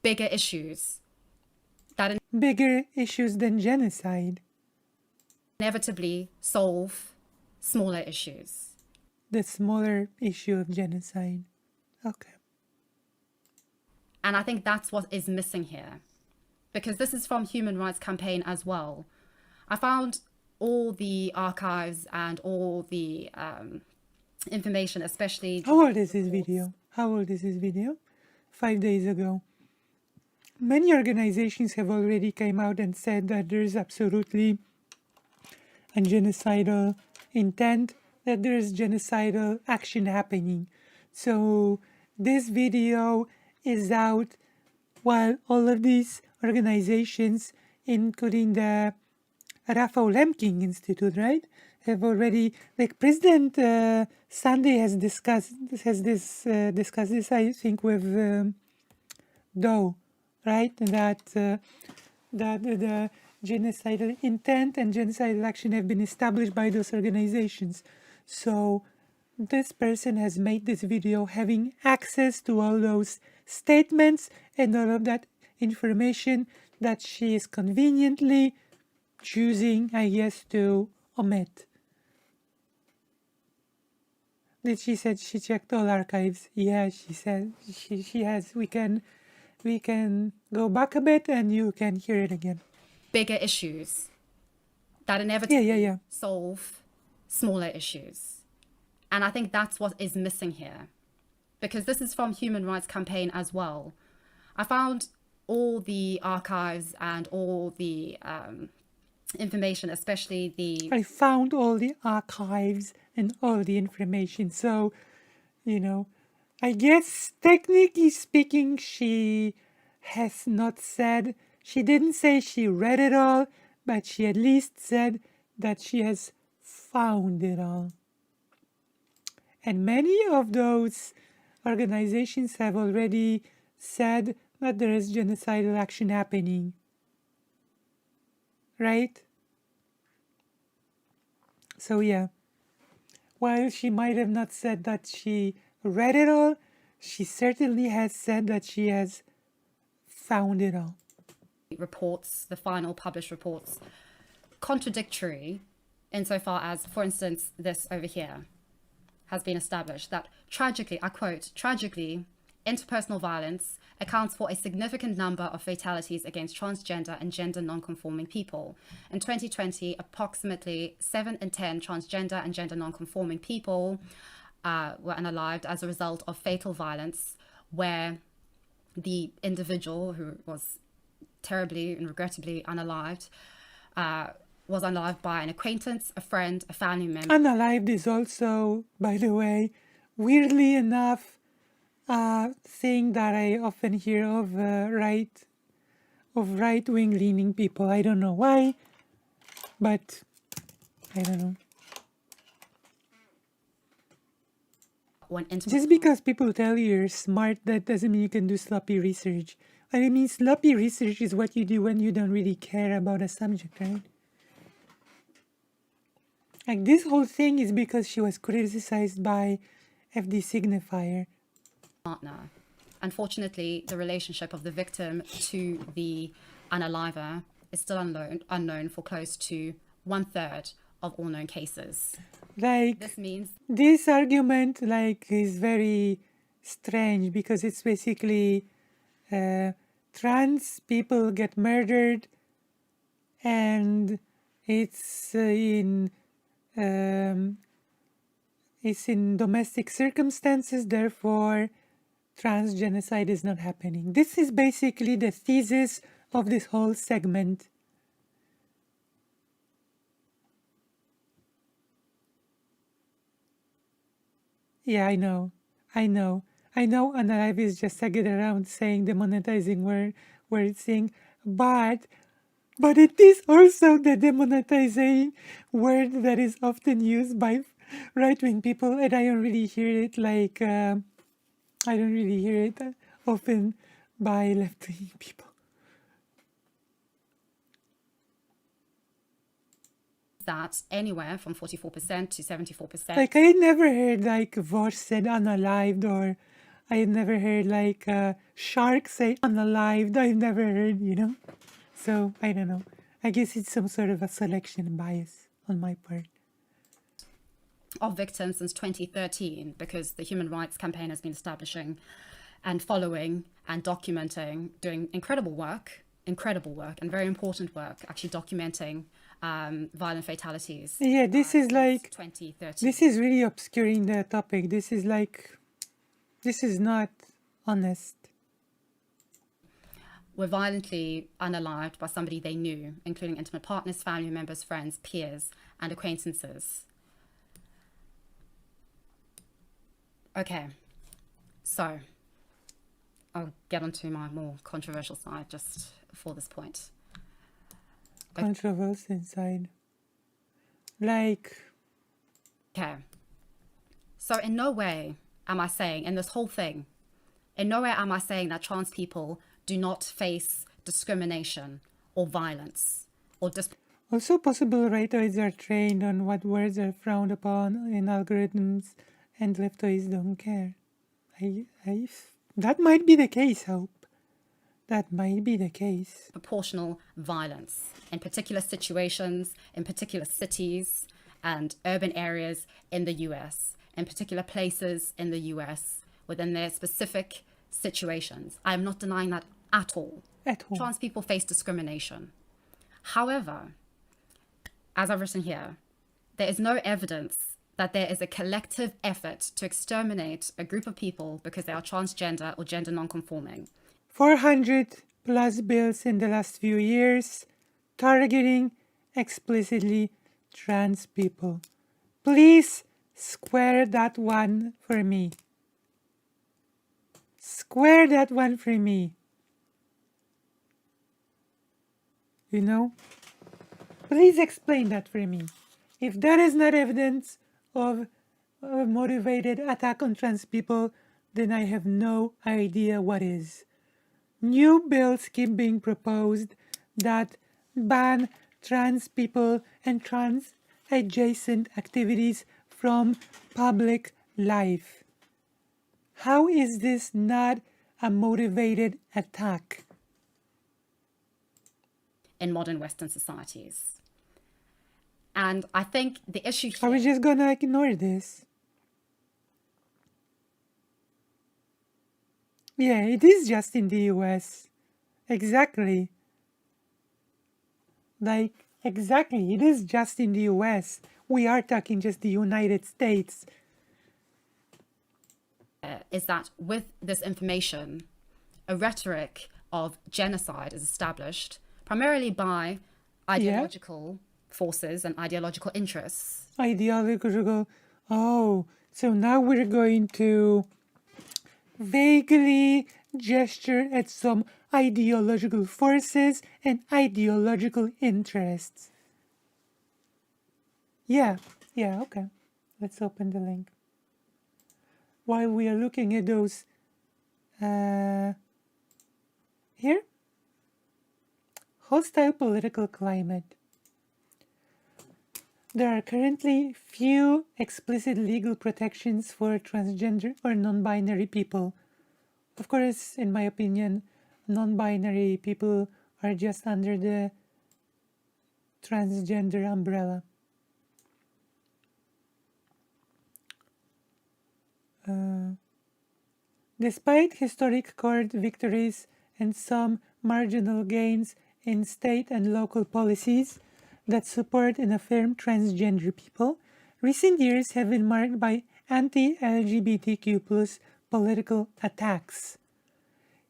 Bigger issues. Bigger issues than genocide. Inevitably solve smaller issues. The smaller issue of genocide. Okay. And I think that's what is missing here. Because this is from Human Rights Campaign as well. I found all the archives and all the information, especially... How old is this video? 5 days ago. Many organizations have already come out and said that there's absolutely a genocidal intent, that there's genocidal action happening. So this video is out while all of these organizations, including the Raphael Lemking Institute, right, have already, like President Sunday has discussed this, I think, with Doe, right, that the genocidal intent and genocidal action have been established by those organizations. So this person has made this video having access to all those statements and all of that information that she is conveniently choosing, I guess, to omit. Did she said she checked all archives? Yeah, she said she has. We can go back a bit and you can hear it again. Bigger issues that inevitably solve smaller issues. And I think that's what is missing here. Because this is from Human Rights Campaign as well. I found all the archives and all the information, especially I found all the archives and all the information. So you know, I guess technically speaking, she has not said, she didn't say she read it all, but she at least said that she has found it all. And many of those organizations have already said that there is genocidal action happening. Right? So, yeah. While she might have not said that she read it all, she certainly has said that she has found it all. Reports, the final published reports, contradictory insofar as, for instance, this over here has been established that tragically, I quote, tragically, interpersonal violence accounts for a significant number of fatalities against transgender and gender non-conforming people. In 2020, approximately 7 in 10 transgender and gender non-conforming people were unalived as a result of fatal violence, where the individual who was terribly and regrettably unalived was unalived by an acquaintance, a friend, a family member. Unalived is also, by the way, weirdly enough, thing that I often hear of right-wing leaning people. I don't know why, but I don't know. Just because people tell you you're smart, that doesn't mean you can do sloppy research. What I mean, sloppy research is what you do when you don't really care about a subject, right? Like, this whole thing is because she was criticized by FD Signifier. Partner. Unfortunately, the relationship of the victim to the unaliver is still unknown for close to 1/3 of all known cases. Like, This means this argument, like, is very strange because it's basically trans people get murdered, and it's in domestic circumstances, therefore trans genocide is not happening. This is basically the thesis of this whole segment. Yeah, I know. Unalive is just get around saying demonetizing word thing, but it is also the demonetizing word that is often used by right-wing people, and I don't really hear it often by left-wing people. that anywhere from 44% to 74%. Like, I had never heard like Vosh said unalived, or I had never heard like Shark say unalived. I've never heard, So I don't know. I guess it's some sort of a selection bias on my part. Of victims since 2013, because the Human Rights Campaign has been establishing and following and documenting, doing incredible work and very important work, actually documenting violent fatalities. Yeah, this is like 2013. This is really obscuring the topic. This is not honest. Were violently unalived by somebody they knew, including intimate partners, family members, friends, peers, and acquaintances. Okay, so I'll get onto my more controversial side just for this point. Controversial side. Like, okay. So in no way am I saying, in this whole thing, in no way am I saying that trans people do not face discrimination or violence or also possible rightoids are trained on what words are frowned upon in algorithms, and leftoids don't care. That might be the case, Hope. That might be the case. proportional violence in particular situations, in particular cities and urban areas in the US, in particular places in the US, within their specific situations. I am not denying that at all. Trans people face discrimination. However, as I've written here, there is no evidence that there is a collective effort to exterminate a group of people because they are transgender or gender non-conforming. 400 plus bills in the last few years targeting explicitly trans people. Please square that one for me. Square that one for me. You know? Please explain that for me. If that is not evidence of a motivated attack on trans people, then I have no idea what is. New bills keep being proposed that ban trans people and trans adjacent activities from public life. How is this not a motivated attack? in modern Western societies. And I think the issue Are we here, just gonna ignore this? Yeah, it is just in the US. Exactly. Like, exactly, it is just in the US. We are talking just the United States. is that with this information, a rhetoric of genocide is established primarily by ideological forces and ideological interests. Ideological. Oh, so now we're going to vaguely gesture at some ideological forces and ideological interests. Yeah, okay. Let's open the link. While we are looking at those, here, hostile political climate. There are currently few explicit legal protections for transgender or non-binary people. Of course, in my opinion, non-binary people are just under the transgender umbrella. Despite historic court victories and some marginal gains in state and local policies that support and affirm transgender people, recent years have been marked by anti-LGBTQ+ political attacks.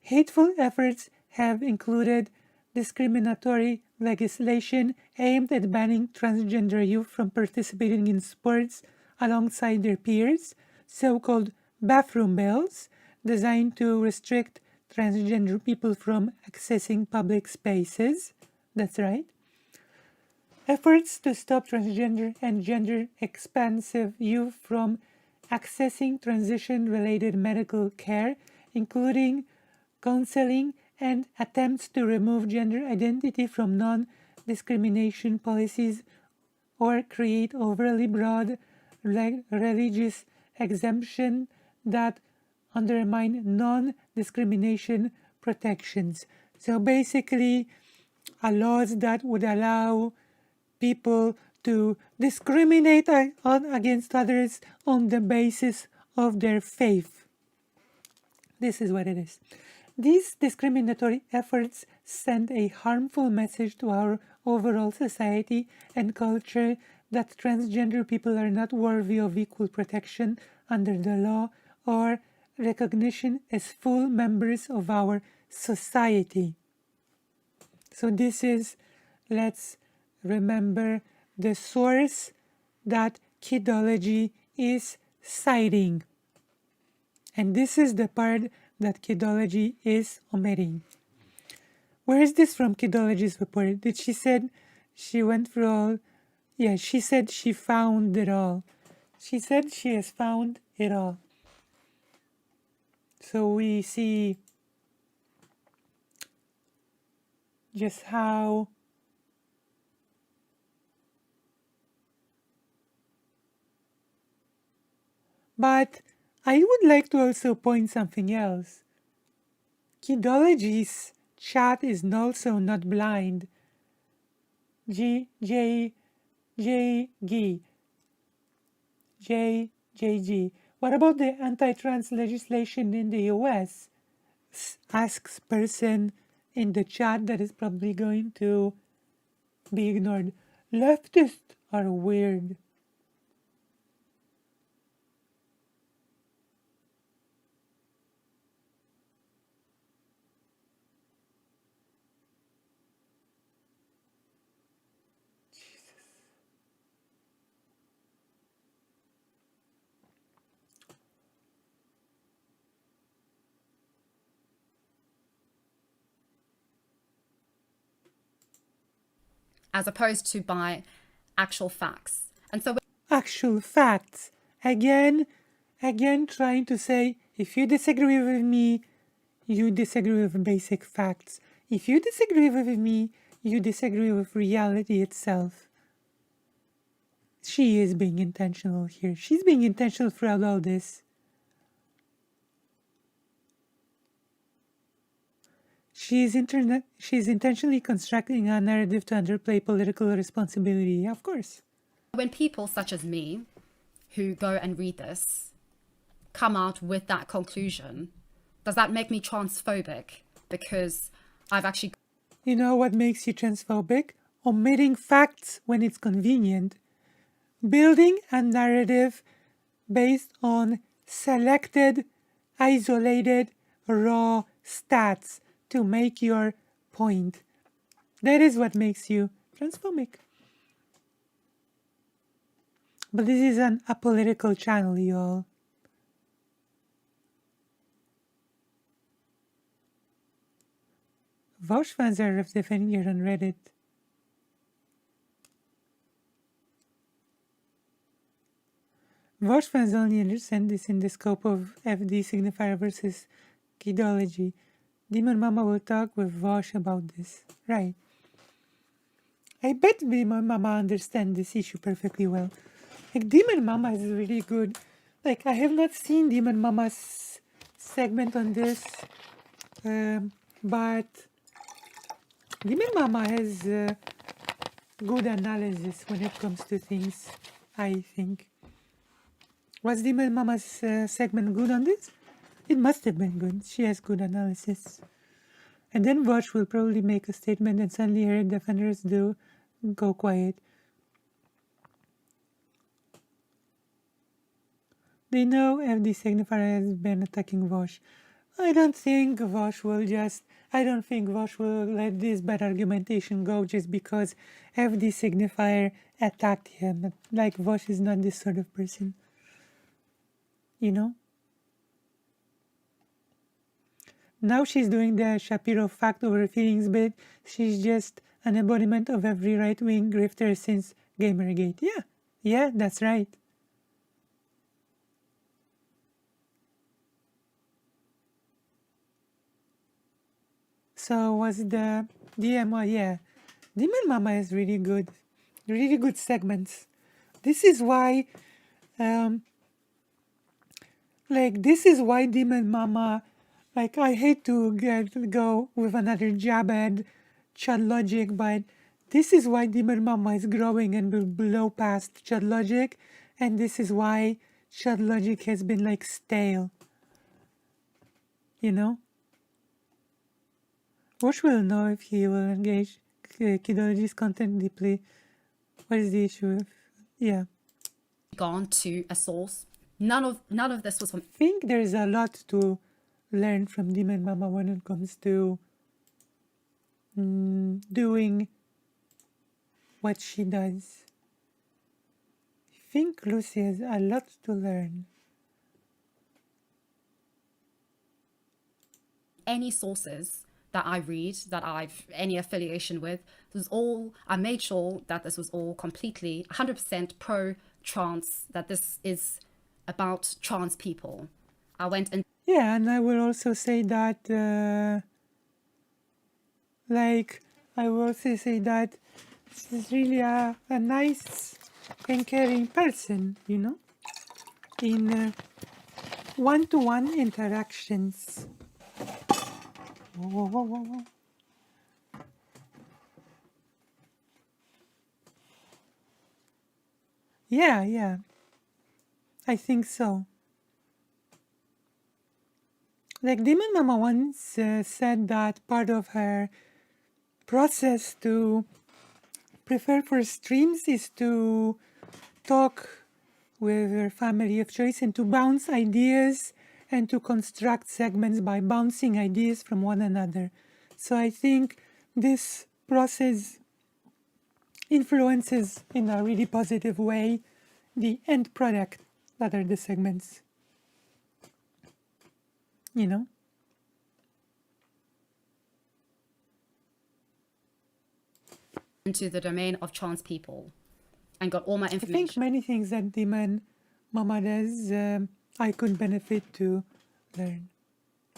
Hateful efforts have included discriminatory legislation aimed at banning transgender youth from participating in sports alongside their peers, so-called bathroom bills, designed to restrict transgender people from accessing public spaces. That's right. Efforts to stop transgender and gender expansive youth from accessing transition-related medical care, including counseling, and attempts to remove gender identity from non-discrimination policies or create overly broad religious exemption that undermine non-discrimination protections. So basically, laws that would allow people to discriminate against others on the basis of their faith. This is what it is. These discriminatory efforts send a harmful message to our overall society and culture that transgender people are not worthy of equal protection under the law or recognition as full members of our society. So this is, let's remember, the source that Kidology is citing. And this is the part that Kidology is omitting. Where is this from, Kidology's report? Did she said she went through all? Yeah, she said she found it all. She said she has found it all. So we see just how but I would like to also point something else. Kidology's chat is also not blind. G J J G J J G. What about the anti-trans legislation in the US? Asks person in the chat that is probably going to be ignored. Leftists are weird. as opposed to by actual facts. And so Actual facts. Again, trying to say, if you disagree with me, you disagree with basic facts. If you disagree with me, you disagree with reality itself. She is being intentional here. She's being intentional throughout all this. She's intentionally constructing a narrative to underplay political responsibility, of course. when people such as me, who go and read this, come out with that conclusion, does that make me transphobic? Because I've actually... You know what makes you transphobic? Omitting facts when it's convenient. Building a narrative based on selected, isolated, raw stats to make your point. That is what makes you transphobic. But this is an apolitical channel, y'all. Vosh fans are defending it on Reddit. Vosh fans only understand this in the scope of FD signifier versus Kidology. Demon Mama will talk with Vosh about this. Right. I bet Demon Mama understands this issue perfectly well. Like, Demon Mama is really good. Like, I have not seen Demon Mama's segment on this, but Demon Mama has good analysis when it comes to things, I think. Was Demon Mama's segment good on this? It must have been good. She has good analysis. And then Vosh will probably make a statement and suddenly her defenders do go quiet. They know FD signifier has been attacking Vosh. I don't think Vosh will let this bad argumentation go just because FD signifier attacked him. Like, Vosh is not this sort of person. You know? Now she's doing the Shapiro fact over feelings bit. She's just an embodiment of every right-wing grifter since Gamergate. Yeah, that's right. So was the DMO, yeah. Demon Mama is really good segments. This is why, this is why Demon Mama, I hate to go with another jab at Chud Logic, but this is why Demon Mama is growing and will blow past Chud Logic, and this is why Chud Logic has been stale. You know? Vosh will know if he will engage Kidology's content deeply. What is the issue? Yeah. gone to a source. None of this was from... I think there's a lot to learn from Demon Mama when it comes to doing what she does. I think Lucy has a lot to learn. Any sources that I read, that I've any affiliation with, I made sure that this was all completely 100% pro-trans, that this is about trans people. I went and... Yeah, and I will also say that, she's really a nice and caring person, you know, in one-to-one interactions. Whoa. Yeah, I think so. Demon Mama once said that part of her process to prepare for streams is to talk with her family of choice and to bounce ideas and to construct segments by bouncing ideas from one another. So I think this process influences in a really positive way the end product that are the segments. You know? into the domain of trans people and got all my I think information many things that the man Mama does, I could benefit to learn.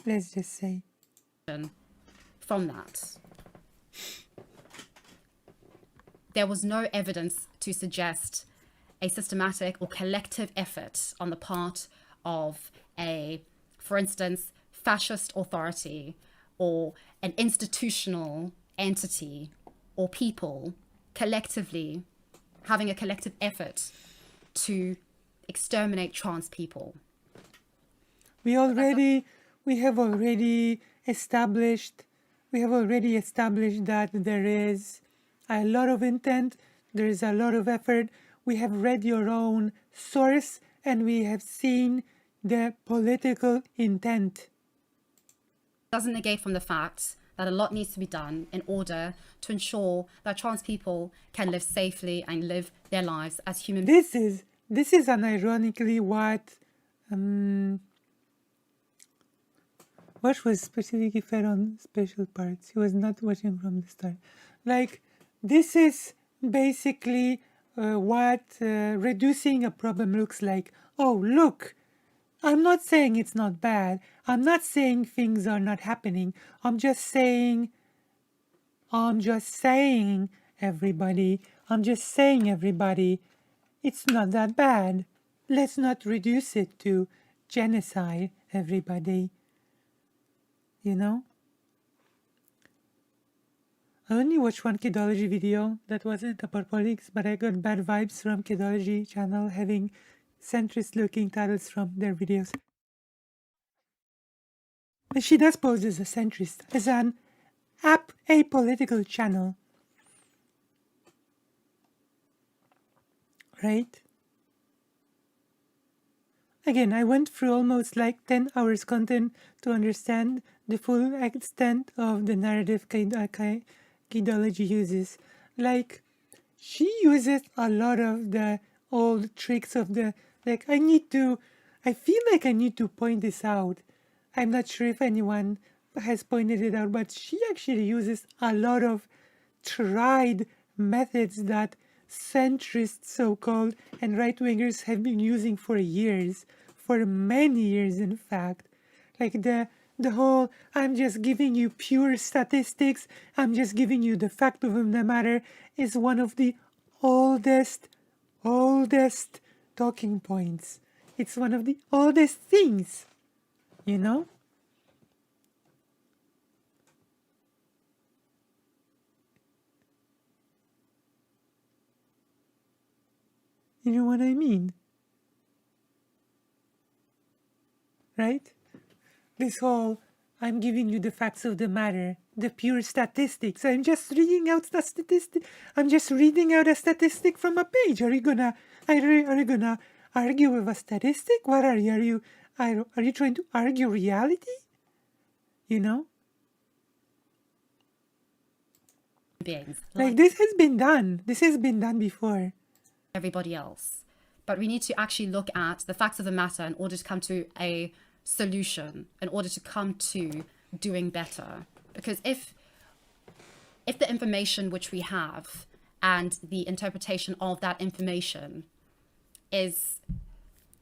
Let's just say. from that. There was no evidence to suggest a systematic or collective effort on the part of a, for instance, fascist authority or an institutional entity or people collectively having a collective effort to exterminate trans people. We have already established that there is a lot of intent, there is a lot of effort. We have read your own source and we have seen the political intent. Doesn't negate from the fact that a lot needs to be done in order to ensure that trans people can live safely and live their lives as human beings. This is unironically what was specifically fed on special parts. He was not watching from the start. Like, this is basically what reducing a problem looks like. Oh, look, I'm not saying it's not bad. I'm not saying things are not happening. I'm just saying, everybody, it's not that bad. Let's not reduce it to genocide, everybody. You know? I only watched one Kidology video that wasn't about politics, but I got bad vibes from Kidology channel having centrist-looking titles from their videos. And she does pose as a centrist, as an apolitical channel. Right? Again, I went through almost like 10 hours content to understand the full extent of the narrative Kidology uses. Like, she uses a lot of the old tricks of the, like, I feel like I need to point this out. I'm not sure if anyone has pointed it out, but she actually uses a lot of tried methods that centrists, so-called, and right-wingers have been using for years, for many years, in fact. Like the whole, I'm just giving you pure statistics, I'm just giving you the fact of the matter, is one of the oldest talking points. It's one of the oldest things, you know? You know what I mean? Right? This whole, I'm giving you the facts of the matter, the pure statistics. I'm just reading out the statistic. I'm just reading out a statistic from a page. Are you gonna argue with a statistic? What are you? Are you trying to argue reality? You know? Beings, Like this has been done. This has been done before. Everybody else. But we need to actually look at the facts of the matter in order to come to a solution, in order to come to doing better. Because if the information which we have and the interpretation of that information is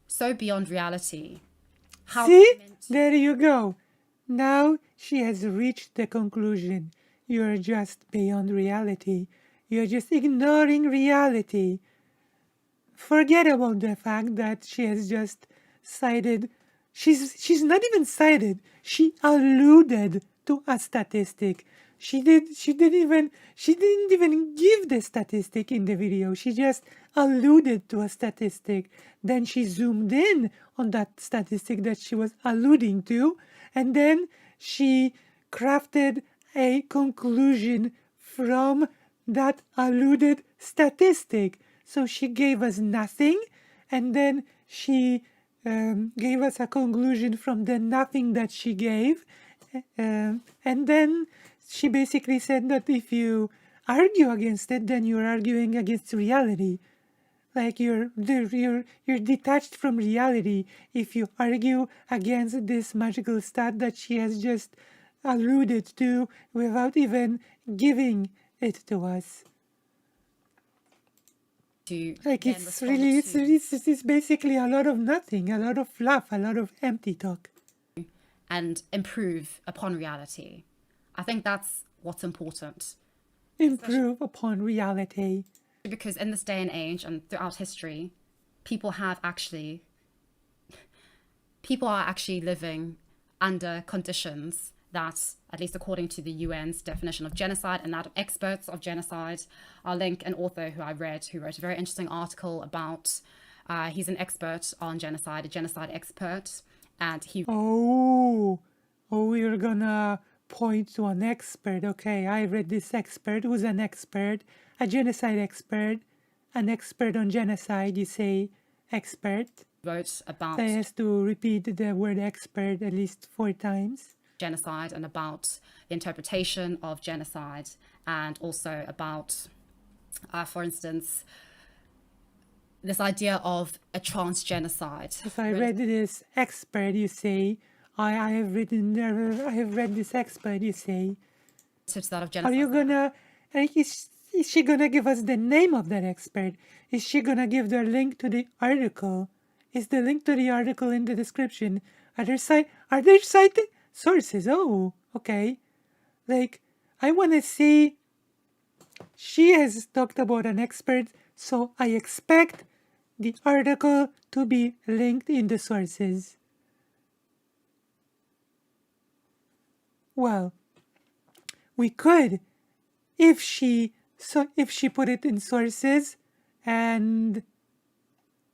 so beyond reality, how See? There you go. Now she has reached the conclusion. You're just beyond reality. You're just ignoring reality. Forget about the fact that she has just cited. She's not even cited. She alluded to a statistic. She didn't even give the statistic in the video. She just alluded to a statistic. Then she zoomed in on that statistic that she was alluding to, and then she crafted a conclusion from that alluded statistic. So she gave us nothing, and then she gave us a conclusion from the nothing that she gave. And then she basically said that if you argue against it, then you're arguing against reality. Like you're detached from reality if you argue against this magical stat that she has just alluded to without even giving it to us. to Like then it's respond really, to it's basically a lot of nothing, a lot of fluff, a lot of empty talk. and improve upon reality. I think that's what's important. Improve upon reality. Because in this day and age and throughout history, people are actually living under conditions that, at least according to the UN's definition of genocide and that of experts of genocide, I'll link an author who I read who wrote a very interesting article about, he's an expert on genocide, a genocide expert, and he Oh, we're gonna point to an expert. Okay, I read this expert who's an expert, a genocide expert, an expert on genocide. You say expert. wrote about I has to repeat the word expert at least 4 times. genocide and about the interpretation of genocide, and also about, for instance, this idea of a transgenocide. If I read this expert, you say, I have read this expert, you say. To that of Are genocide. you gonna, like, is she gonna give us the name of that expert? Is she gonna give the link to the article? Is the link to the article in the description? Are there cited sources? Oh, okay. Like, I wanna see, she has talked about an expert, so I expect the article to be linked in the sources. Well, we could, if she put it in sources, and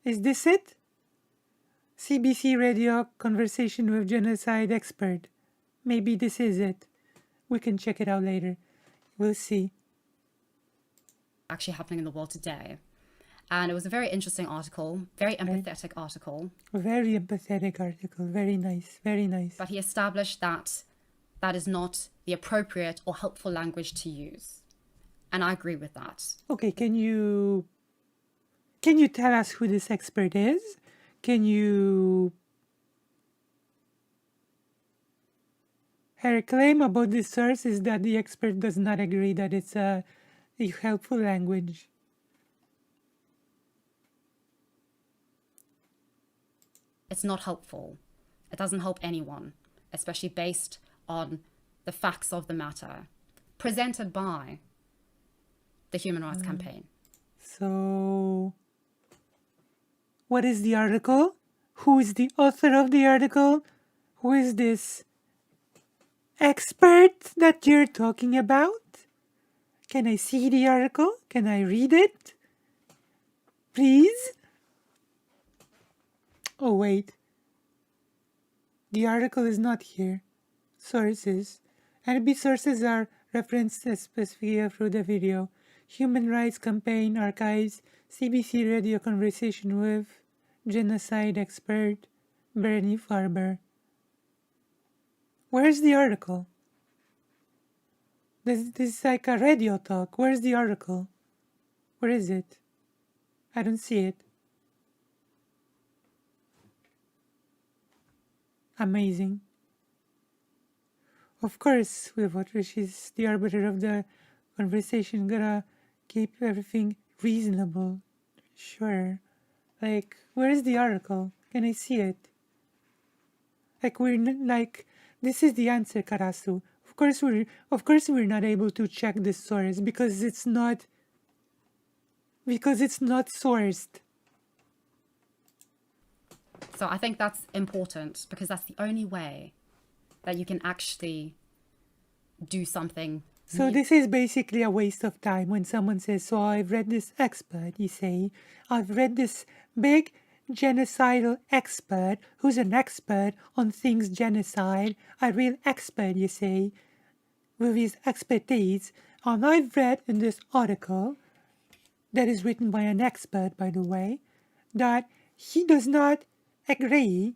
is this it? CBC Radio conversation with genocide expert. Maybe this is it. We can check it out later. We'll see. Actually happening in the world today. And it was a very interesting article, very empathetic article. Very empathetic article. Very nice. Very nice. But he established that that is not the appropriate or helpful language to use. And I agree with that. Okay, can you tell us who this expert is? Can you... Her claim about this source is that the expert does not agree that it's a helpful language. It's not helpful. It doesn't help anyone, especially based on the facts of the matter presented by the Human Rights Campaign. So, what is the article? Who is the author of the article? Who is this expert that you're talking about? Can I see the article? Can I read it? Please? Oh, wait. The article is not here. Sources. NB sources are referenced specifically through the video. Human Rights Campaign Archives, CBC Radio Conversation with Genocide Expert Bernie Farber. Where's the article? This is like a radio talk. Where's the article? Where is it? I don't see it. Amazing. Of course, with what she's the arbiter of the conversation, gotta keep everything reasonable. Sure. Like, where is the article? Can I see it? Like, this is the answer, Karasu. Of course we're not able to check the source because it's not sourced. So I think that's important because that's the only way that you can actually do something. So this is basically a waste of time when someone says, so I've read this expert, you say, I've read this big genocidal expert who's an expert on things genocide, a real expert, you say, with his expertise. And I've read in this article that is written by an expert, by the way, that he does not agree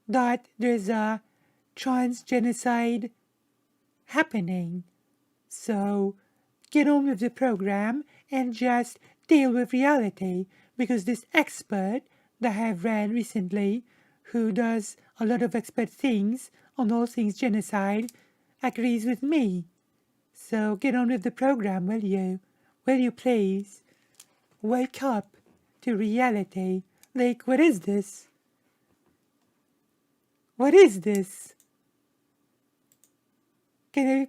that there's a trans genocide happening. So get on with the program and just deal with reality, because this expert that I have read recently, who does a lot of expert things on all things genocide, agrees with me. So get on with the program, will you? Will you please? wake up to reality. Like, what is this? What is this? Can I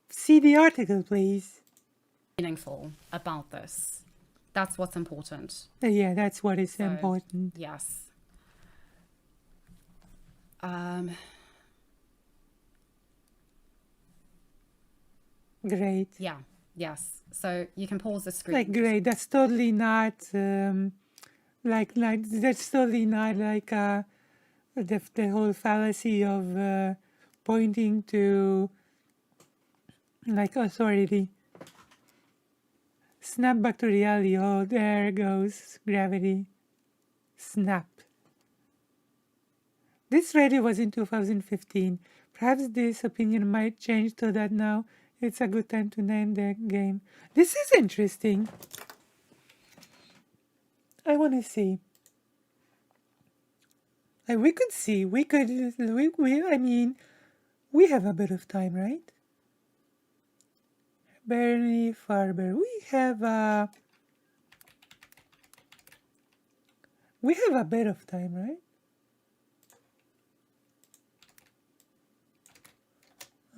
see the article, please? Meaningful about this. That's what's important. Yeah, that's what is So, important. Yes. Great. Yeah. Yes. So you can pause the screen. Like, great. That's totally not like that's totally not like the whole fallacy of pointing to like authority. Snap back to reality. Oh, there goes gravity. Snap. This radio was in 2015. Perhaps this opinion might change so that now it's a good time to name the game. This is interesting. I want to see. We could see. I mean, we have a bit of time, right? Bernie Farber. We have a bit of time, right?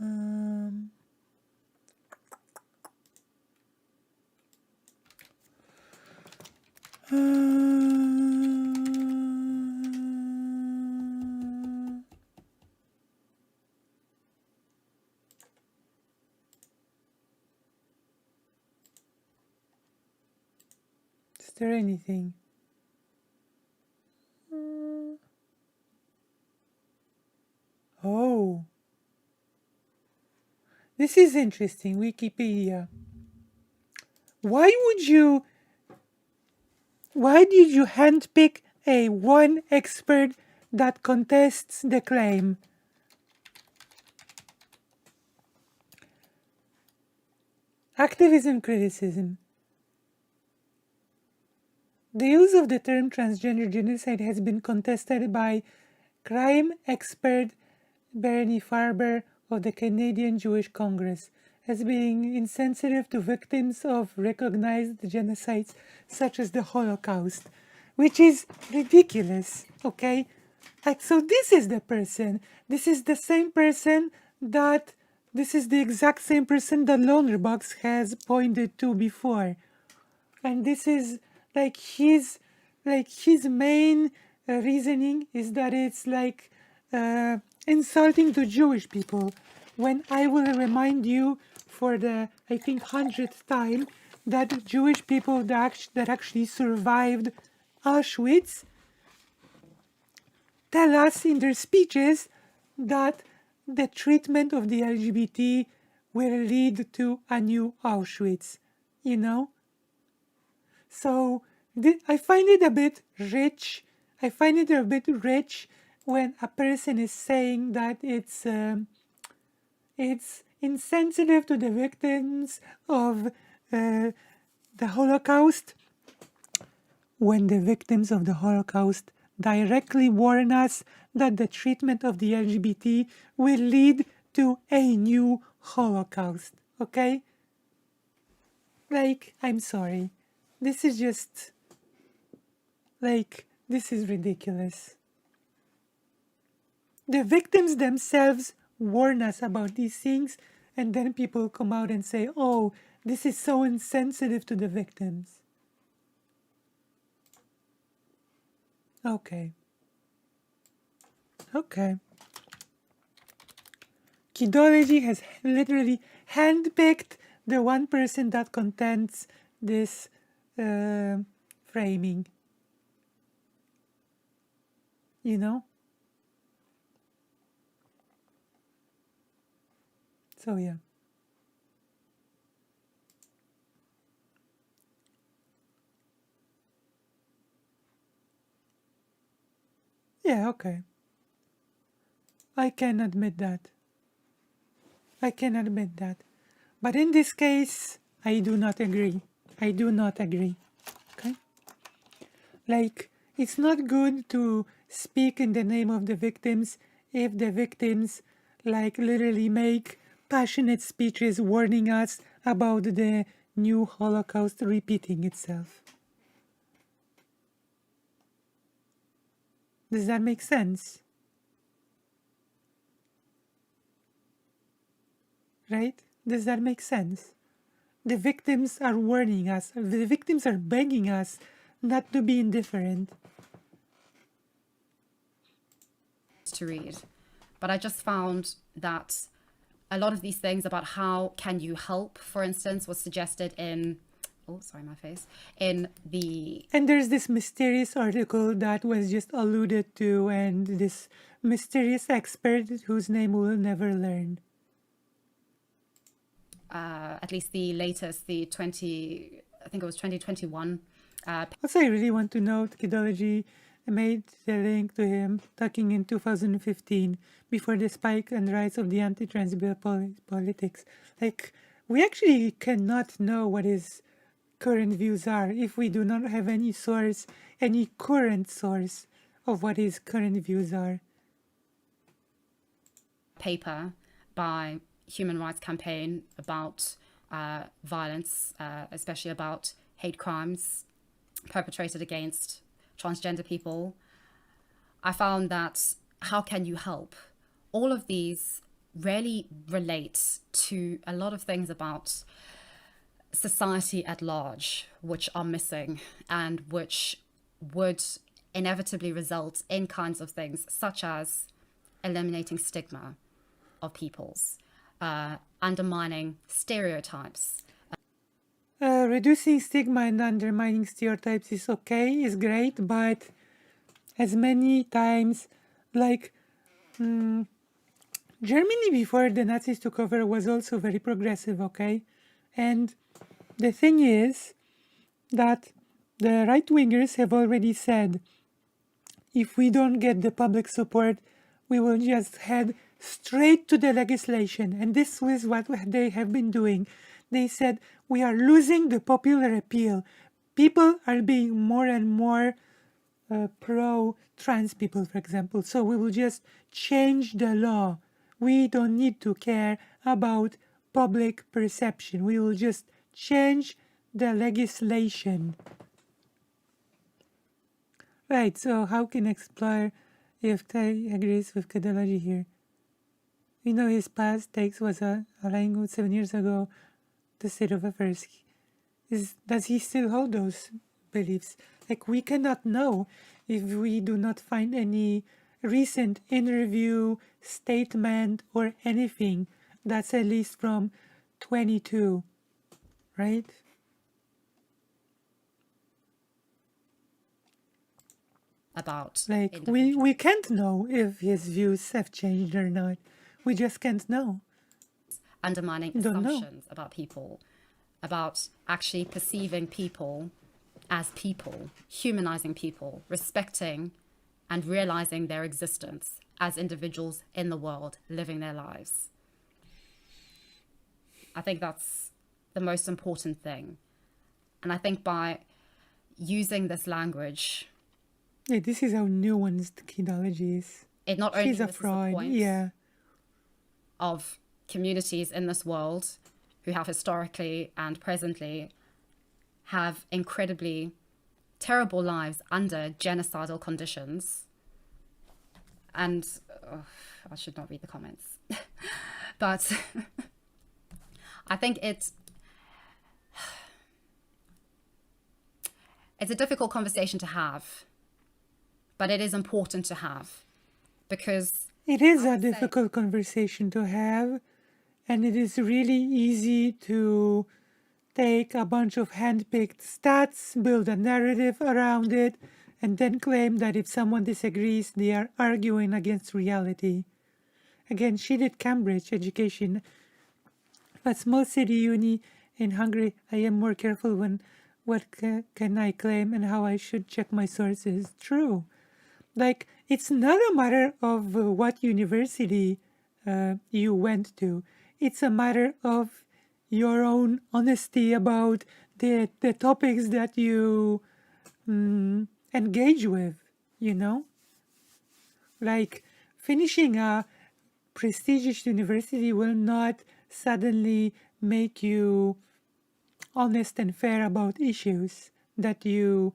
Um, is there anything? Oh, this is interesting. Wikipedia. Why did you handpick a one expert that contests the claim? Activism criticism. The use of the term transgender genocide has been contested by crime expert Bernie Farber of the Canadian Jewish Congress as being insensitive to victims of recognized genocides such as the Holocaust, which is ridiculous, okay? Like, so this is the person, this is the same person that, this is the exact same person that Lonerbox has pointed to before. And this is like his main reasoning is that it's like insulting to Jewish people, when I will remind you for the, I think, 100th time that Jewish people that actually survived Auschwitz tell us in their speeches that the treatment of the LGBT will lead to a new Auschwitz, you know? So I find it a bit rich. I find it a bit rich when a person is saying that it's insensitive to the victims of the Holocaust, when the victims of the Holocaust directly warn us that the treatment of the LGBT will lead to a new Holocaust. Okay? Like, I'm sorry. This is just, like, this is ridiculous. The victims themselves warn us about these things, and then people come out and say, oh, this is so insensitive to the victims. Okay. Okay. Kidology has literally handpicked the one person that contents this framing. You know? So yeah. Yeah, okay. I can admit that. I can admit that. But in this case, I do not agree. I do not agree. Okay? Like, it's not good to speak in the name of the victims if the victims, like, literally make passionate speeches warning us about the new Holocaust repeating itself. Does that make sense? Right? Does that make sense? The victims are warning us. The victims are begging us not to be indifferent. To read, but I just found that a lot of these things about how can you help, for instance, was suggested in in the And there's this mysterious article that was just alluded to, and this mysterious expert whose name we'll never learn. at least the latest, I think it was 2021. Also, I really want to note Kidology made the link to him talking in 2015 before the spike and rise of the anti-trans politics. Like, we actually cannot know what his current views are if we do not have any source, any current source of what his current views are. Paper by Human Rights Campaign about violence, especially about hate crimes perpetrated against transgender people. I found that how can you help? All of these really relate to a lot of things about society at large, which are missing and which would inevitably result in kinds of things such as eliminating stigma of peoples, undermining stereotypes. Reducing stigma and undermining stereotypes is okay, is great, but as many times, like Germany before the Nazis took over was also very progressive, okay? And the thing is that the right-wingers have already said, if we don't get the public support, we will just head straight to the legislation. And this was what they have been doing. They said, we are losing the popular appeal. People are being more and more pro-trans people, for example. So we will just change the law. We don't need to care about public perception. We will just change the legislation. Right, so how can explore if Ty agrees with Kidology here? We know his past takes was aligning with 7 years ago the state of affairs. Does he still hold those beliefs? Like, we cannot know if we do not find any recent interview, statement, or anything that's at least from 22, right? About Like, we can't know if his views have changed or not. We just can't know. undermining Don't know. assumptions about people, about actually perceiving people as people, humanizing people, respecting and realizing their existence as individuals in the world, living their lives. I think that's the most important thing. And I think by using this language, Yeah, this is how nuanced Kidology is. it not only She's a misses the fraud, point yeah. of communities in this world who have historically and presently have incredibly terrible lives under genocidal conditions. And I should not read the comments. But I think it's a difficult conversation to have, but it is important to have, because It is a difficult conversation to have, and it is really easy to take a bunch of hand-picked stats, build a narrative around it, and then claim that if someone disagrees, they are arguing against reality. Again, she did Cambridge education, but small city uni in Hungary, I am more careful when what can I claim and how I should check my sources. True. Like, it's not a matter of what university you went to. It's a matter of your own honesty about the topics that you engage with, you know? Like, finishing a prestigious university will not suddenly make you honest and fair about issues that you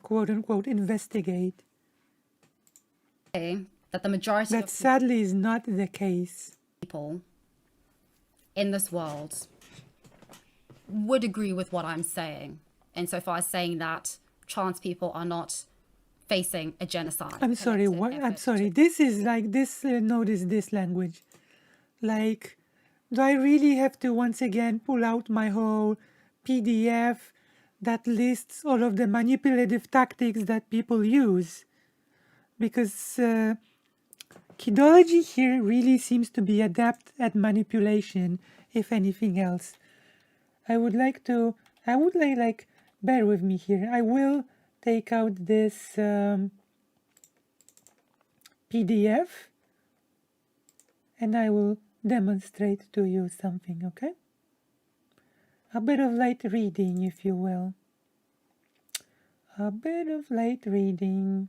quote unquote investigate. that the majority That of sadly is not the case. people in this world would agree with what I'm saying, insofar as saying that trans people are not facing a genocide. I'm sorry, collective what? I'm effort sorry. to- This is like this, notice this language. Like, do I really have to once again pull out my whole PDF that lists all of the manipulative tactics that people use? Because Kidology here really seems to be adept at manipulation, if anything else. I would like, bear with me here. I will take out this PDF and I will demonstrate to you something, okay? A bit of light reading, if you will. A bit of light reading.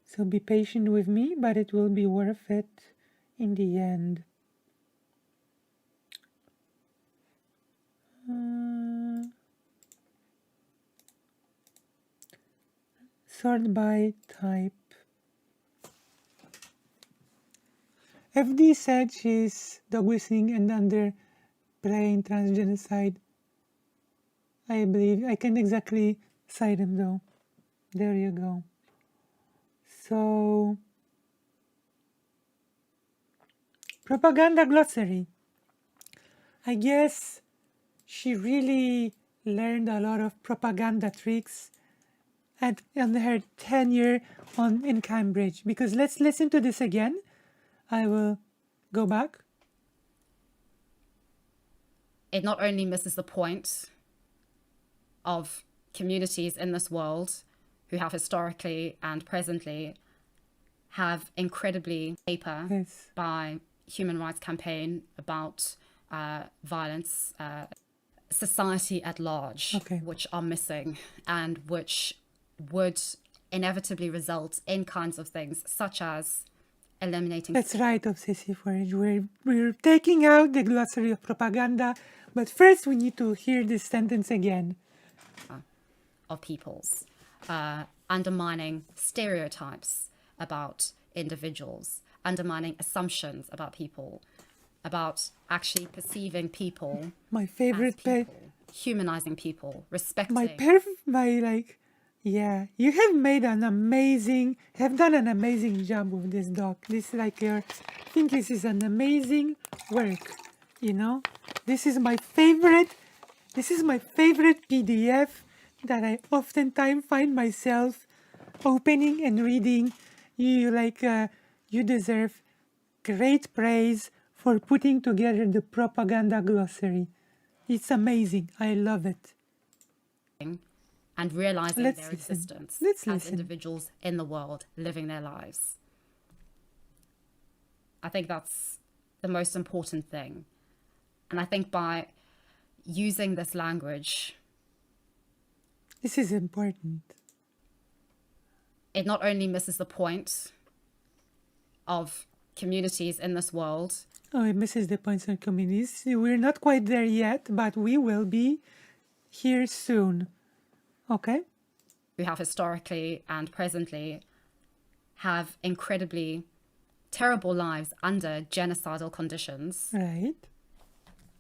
So be patient with me, but it will be worth it in the end. Sort by type. FD said she's dog whistling and underplaying transgenocide. I believe. I can't exactly cite him though. There you go. So, propaganda glossary. I guess she really learned a lot of propaganda tricks on her tenure in Cambridge. Because let's listen to this again. I will go back. It not only misses the point of communities in this world who have historically and presently have incredibly paper Yes. by human rights campaign about violence, society at large, Okay. which are missing and which would inevitably result in kinds of things such as eliminating That's right, Obsessive Forage. We're taking out the glossary of propaganda, but first we need to hear this sentence again. of peoples, undermining stereotypes about individuals, undermining assumptions about people, about actually perceiving people My as favorite people, humanizing people, respecting. Yeah, you have done an amazing job with this doc. I think this is an amazing work, you know? This is my favorite PDF that I oftentimes find myself opening and reading. You deserve great praise for putting together the propaganda glossary. It's amazing. I love it. and realizing Let's their listen. existence Let's as listen. individuals in the world living their lives. I think that's the most important thing. And I think by using this language, This is important. it not only misses the point of communities in this world, Oh, it misses the points on communities. We're not quite there yet, but we will be here soon. Okay? who have historically and presently have incredibly terrible lives under genocidal conditions. Right.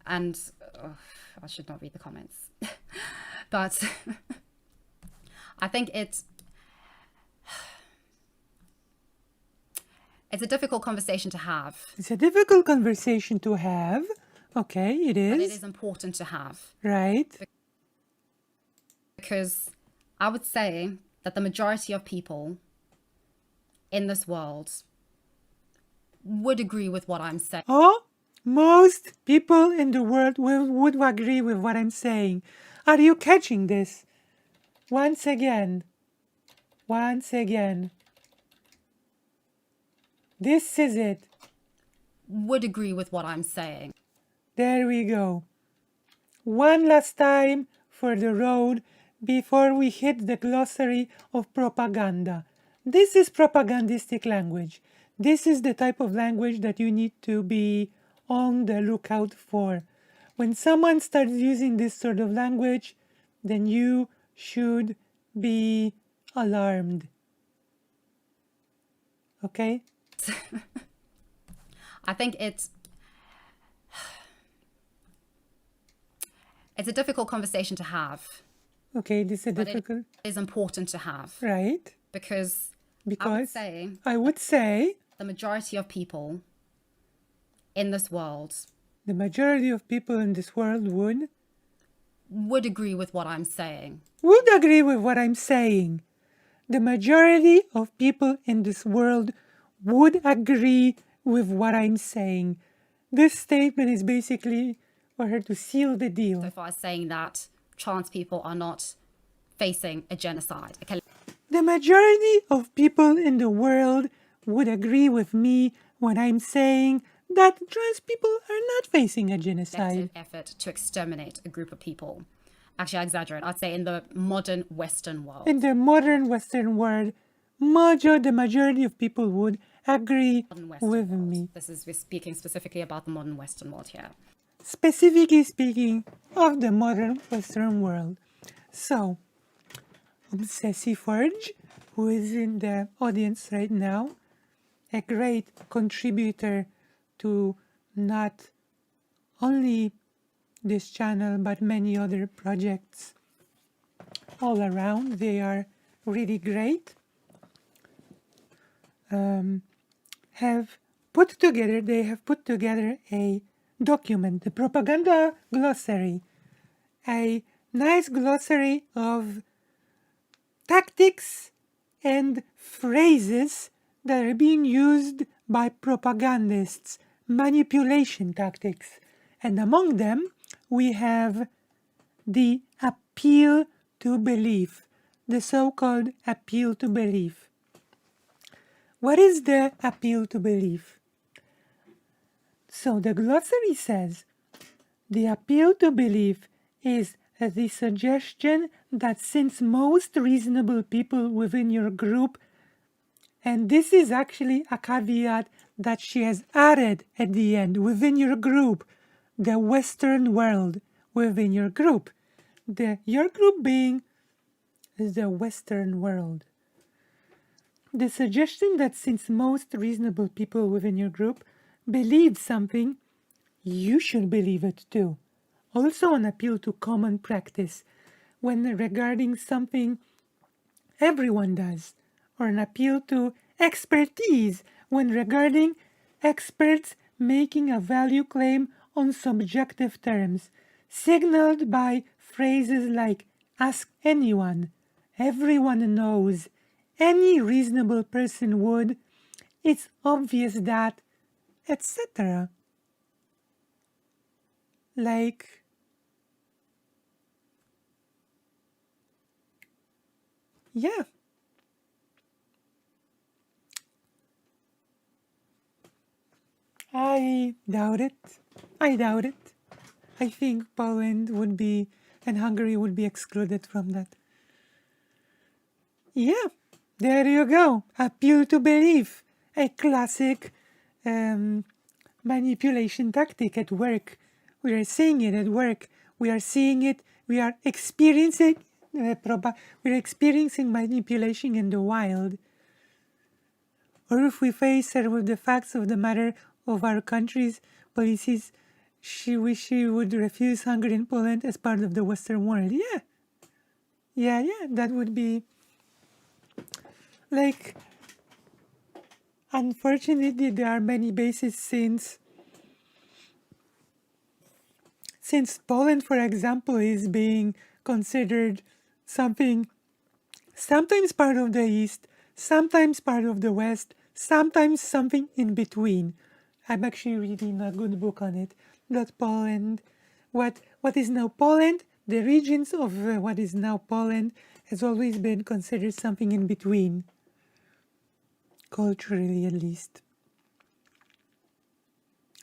And I should not read the comments. But I think it's a difficult conversation to have. It's a difficult conversation to have. Okay, it is. But it is important to have. Right. Because I would say that the majority of people in this world would agree with what I'm saying. Oh, most people in the world would agree with what I'm saying. Are you catching this? Once again. This is it. Would agree with what I'm saying. There we go. One last time for the road before we hit the glossary of propaganda. This is propagandistic language. This is the type of language that you need to be on the lookout for. When someone starts using this sort of language, then you should be alarmed. Okay? I think it's a difficult conversation to have, Okay, this is a but it difficult, is important to have right? because I would Because say I would say the majority of people in this world the majority of people in this world would agree with what I'm saying. would agree with what I'm saying. The majority of people in this world would agree with what I'm saying. This statement is basically for her to seal the deal. So far, saying that trans people are not facing a genocide. Okay, The majority of people in the world would agree with me when I'm saying that trans people are not facing a genocide. collective effort to exterminate a group of people. Actually, I exaggerate. I'd say in the modern Western world. In the modern Western world, the majority of people would agree Modern Western with world. me. We're speaking specifically about the modern Western world here. Specifically speaking of the modern Western world. So, Obsessive Forge, who is in the audience right now, a great contributor to not only this channel but many other projects all around. They are really great. They have put together a document, the propaganda glossary, a nice glossary of tactics and phrases that are being used by propagandists, manipulation tactics. And among them, we have the appeal to belief, the so-called appeal to belief. What is the appeal to belief? So the glossary says, the appeal to belief is the suggestion that since most reasonable people within your group, and this is actually a caveat that she has added at the end, within your group, the Western world within your group, your group being the Western world. The suggestion that since most reasonable people within your group believe something, you should believe it too. Also an appeal to common practice when regarding something everyone does, or an appeal to expertise when regarding experts making a value claim on subjective terms, signaled by phrases like ask anyone, everyone knows, any reasonable person would, it's obvious that, etc. Like, yeah. I doubt it. I doubt it. I think Poland would be, and Hungary would be excluded from that. Yeah, there you go. Appeal to belief. A classic manipulation tactic at work. We are seeing it at work. We are seeing it. We are experiencing. We're experiencing manipulation in the wild. Or if we face her with the facts of the matter of our country's policies, she would refuse Hungary and Poland as part of the Western world. Yeah, that would be like, unfortunately, there are many bases since Poland, for example, is being considered something, sometimes part of the East, sometimes part of the West, sometimes something in between. I'm actually reading a good book on it. That Poland, what is now Poland, the regions of what is now Poland has always been considered something in between, culturally at least.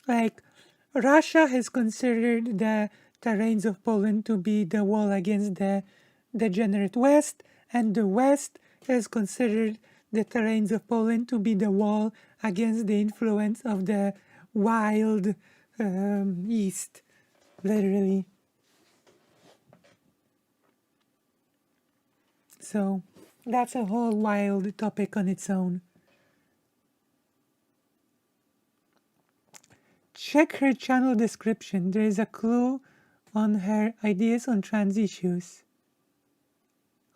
Like, Russia has considered the terrains of Poland to be the wall against the degenerate West, and the West has considered the terrains of Poland to be the wall against the influence of the wild East, literally. So that's a whole wild topic on its own. Check her channel description. There is a clue on her ideas on trans issues.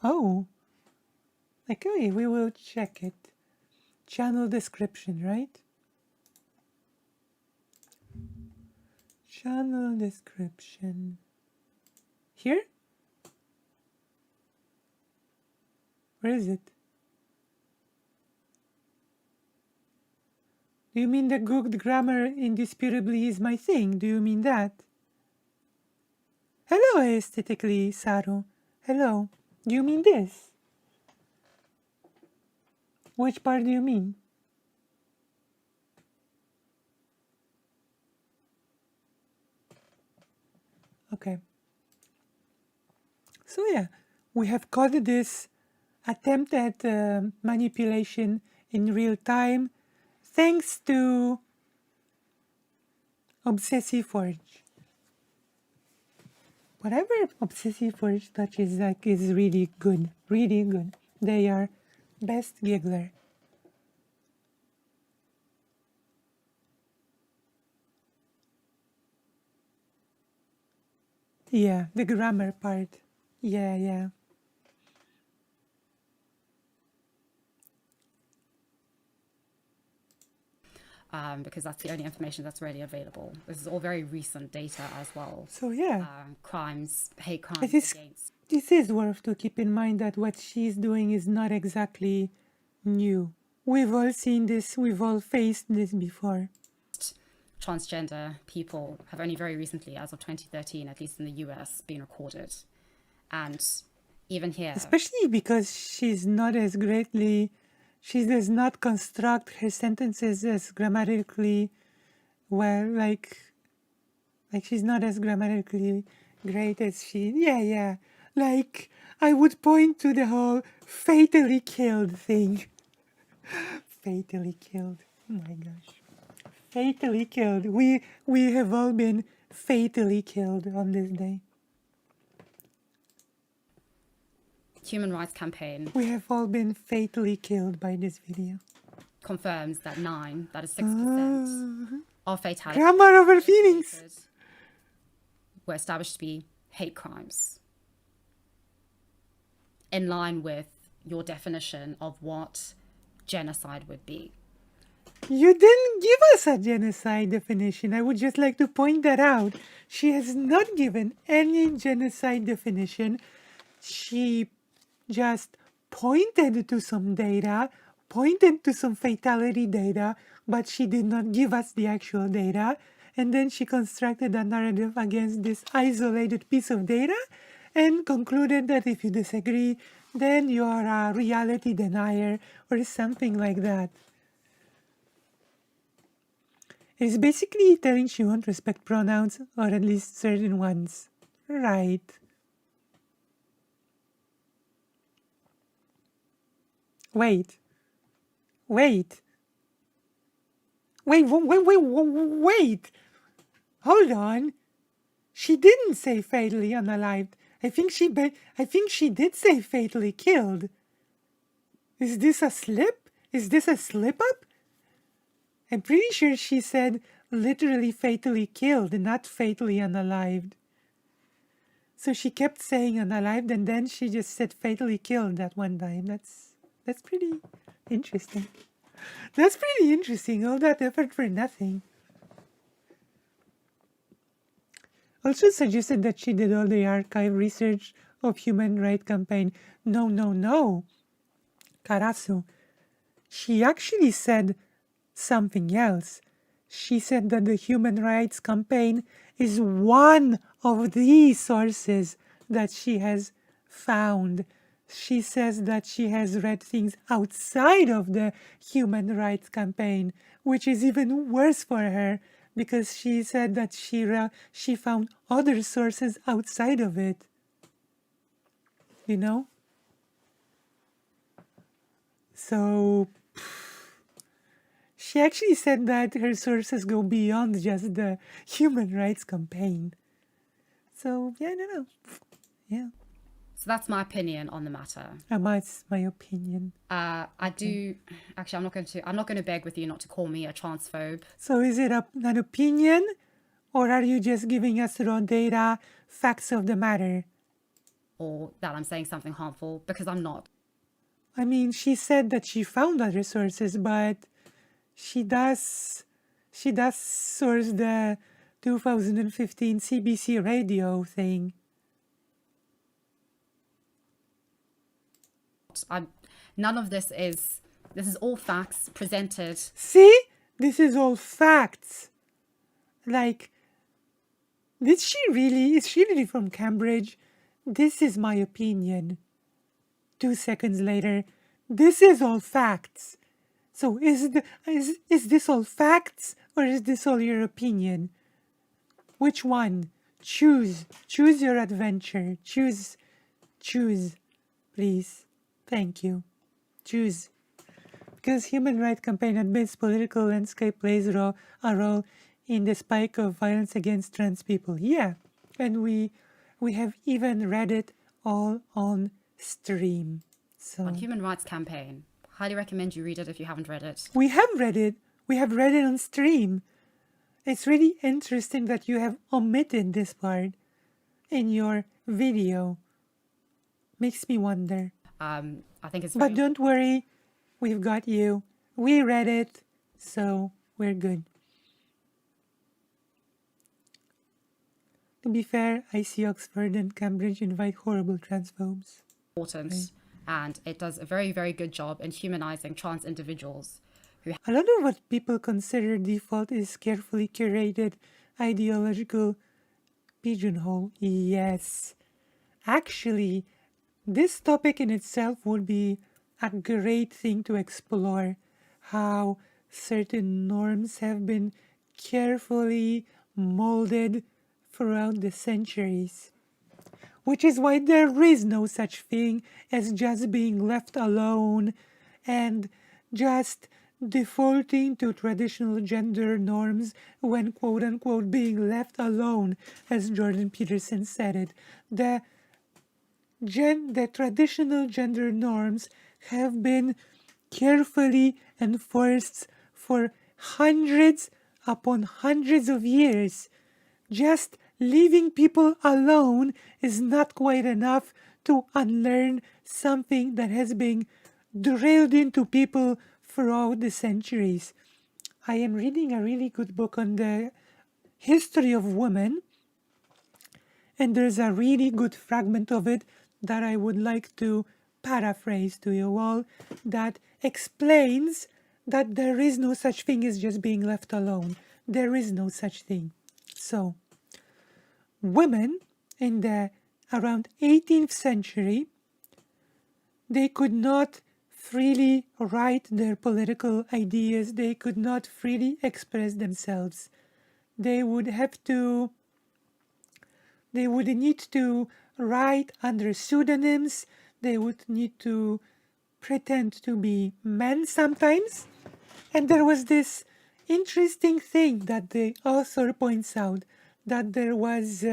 Oh. Okay, we will check it. Channel description, right? Channel description. Here? Where is it? Do you mean the good grammar indisputably is my thing? Do you mean that? Hello, aesthetically, Saru. Hello. Do you mean this? Which part do you mean? Okay. So yeah, we have caught this attempt at manipulation in real time thanks to Obsessive Forge. Whatever Obsessive Forge touches like is really good, really good. They are best giggler. Yeah, the grammar part. Yeah. Because that's the only information that's really available. This is all very recent data as well. So yeah, Crimes, hate crimes against. this is worth to keep in mind that what she's doing is not exactly new. We've all seen this, we've all faced this before. Transgender people have only very recently, as of 2013, at least in the US, been recorded. And even here... Especially because she's not as greatly... She does not construct her sentences as grammatically well, like she's not as grammatically great as she... Yeah. Like, I would point to the whole fatally killed thing. Fatally killed. Oh my gosh. Fatally killed. We have all been fatally killed on this day. Human Rights Campaign. We have all been fatally killed by this video. Confirms that that is 6% of fatalities. Grammar over feelings. Were established to be hate crimes. In line with your definition of what genocide would be. You didn't give us a genocide definition. I would just like to point that out. She has not given any genocide definition. She just pointed to some data, pointed to some fatality data, but she did not give us the actual data. And then she constructed a narrative against this isolated piece of data and concluded that if you disagree, then you are a reality denier or something like that. It is basically telling she won't respect pronouns, or at least certain ones. Right. Wait. Hold on. She didn't say fatally unalived. I think she did say fatally killed. Is this a slip? Is this a slip up? I'm pretty sure she said literally fatally killed and not fatally unalived. So she kept saying unalived and then she just said fatally killed that one time. That's pretty interesting. That's pretty interesting. All that effort for nothing. Also suggested that she did all the archive research of Human Rights Campaign. No. Karasu. She actually said something else. She said that the Human Rights Campaign is one of the sources that she has found. She says that she has read things outside of the Human Rights Campaign, which is even worse for her because she said that she found other sources outside of it. You know? So she actually said that her sources go beyond just the Human Rights Campaign. So, yeah, I don't know. Yeah. So that's my opinion on the matter. That's my opinion. I do actually. I'm not going to beg with you not to call me a transphobe. So is it an opinion, or are you just giving us raw data, facts of the matter? Or that I'm saying something harmful, because I'm not. I mean, she said that she found other sources, but she does source the 2015 CBC radio thing. None of this is all facts presented. See? This is all facts. Like, is she really from Cambridge? This is my opinion. 2 seconds later, this is all facts. So is this all facts, or is this all your opinion? Which one? Choose your adventure. Choose, please. Thank you. Choose. Because human rights campaign admits political landscape plays a role in the spike of violence against trans people. Yeah, and we have even read it all on stream. So On Human Rights Campaign. Highly recommend you read it if you haven't read it. we have read it. We have read it on stream. It's really interesting that you have omitted this part in your video. Makes me wonder. I think it's But don't worry, we've got you. We read it, so we're good. To be fair, I see Oxford and Cambridge invite horrible transphobes. important, and it does a very, very good job in humanizing trans individuals. A lot of what people consider default is carefully curated ideological pigeonhole. Yes. Actually, this topic in itself would be a great thing to explore. How certain norms have been carefully molded throughout the centuries. Which is why there is no such thing as just being left alone and just defaulting to traditional gender norms when quote-unquote being left alone, as Jordan Peterson said it. The traditional gender norms have been carefully enforced for hundreds upon hundreds of years. Just leaving people alone is not quite enough to unlearn something that has been drilled into people throughout the centuries. I am reading a really good book on the history of women, and there's a really good fragment of it that I would like to paraphrase to you all that explains that there is no such thing as just being left alone. There is no such thing. So, women in the around 18th century, they could not freely write their political ideas. They could not freely express themselves. They would need to write under pseudonyms. They would need to pretend to be men sometimes. And there was this interesting thing that the author points out, that there was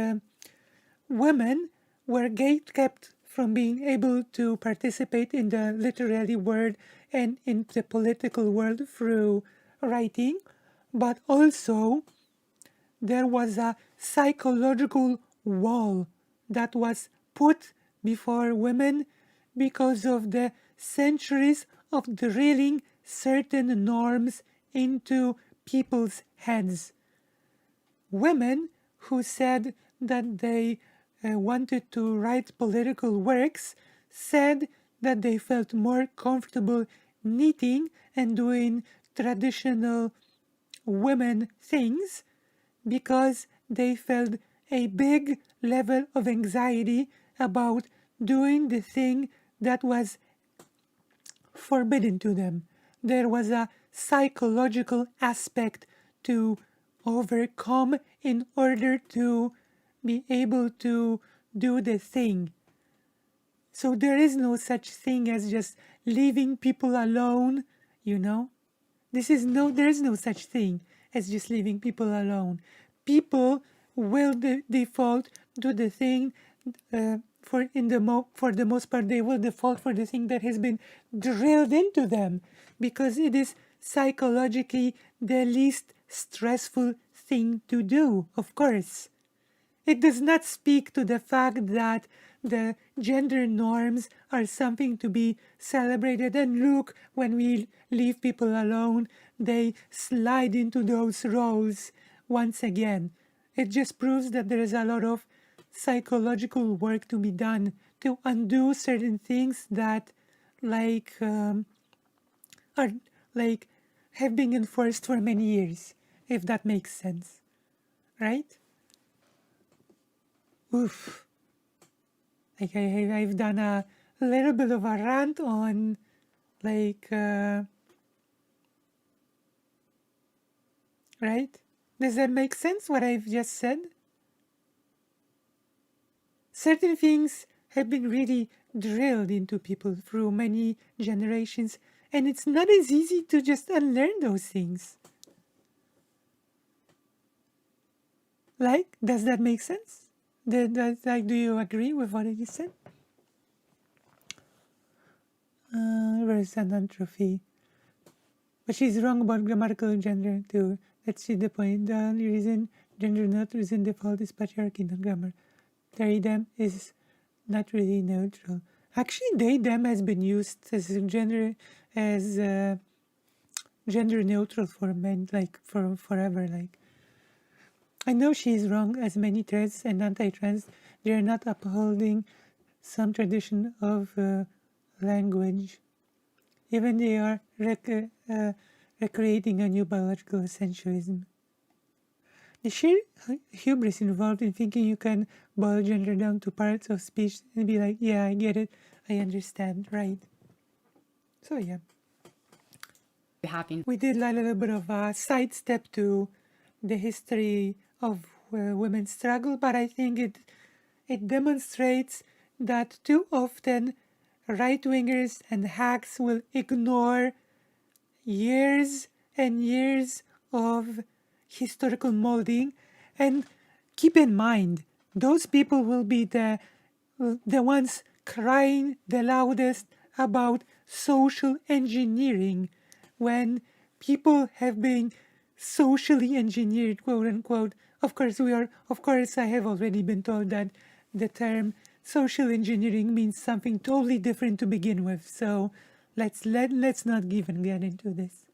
women were gate-kept from being able to participate in the literary world and in the political world through writing, but also there was a psychological wall that was put before women because of the centuries of drilling certain norms into people's heads. Women who said that they wanted to write political works said that they felt more comfortable knitting and doing traditional women things because they felt a big level of anxiety about doing the thing that was forbidden to them. There was a psychological aspect to overcome in order to be able to do the thing. So there is no such thing as just leaving people alone, you know? There is no such thing as just leaving people alone. People will default to the thing for the most part, they will default for the thing that has been drilled into them, because it is psychologically the least stressful thing to do, of course. It does not speak to the fact that the gender norms are something to be celebrated. And look, when we leave people alone, they slide into those roles once again. It just proves that there is a lot of psychological work to be done to undo certain things that are have been enforced for many years, if that makes sense, right? Oof. I've done a little bit of a rant on right? Does that make sense what I've just said? Certain things have been really drilled into people through many generations, and it's not as easy to just unlearn those things. Does that make sense? Do you agree with what I just said? Where's anantrophy? But she's wrong about grammatical gender too. Let's see the point. The only reason gender neutral is in default is patriarchy, not grammar. They, them is not really neutral. Actually, they, them has been used as gender neutral for men, for forever. I know she is wrong, as many trans and anti-trans, they are not upholding some tradition of language. Even they are recreating a new biological essentialism. The sheer hubris involved in thinking you can boil gender down to parts of speech and be like, yeah, I get it, I understand, right? So yeah. We did a little bit of a sidestep to the history of women's struggle, but I think it demonstrates that too often right-wingers and hacks will ignore years and years of historical molding. And keep in mind, those people will be the ones crying the loudest about social engineering, when people have been socially engineered, quote unquote. Of course, I have already been told that the term social engineering means something totally different to begin with. So let's not even get into this.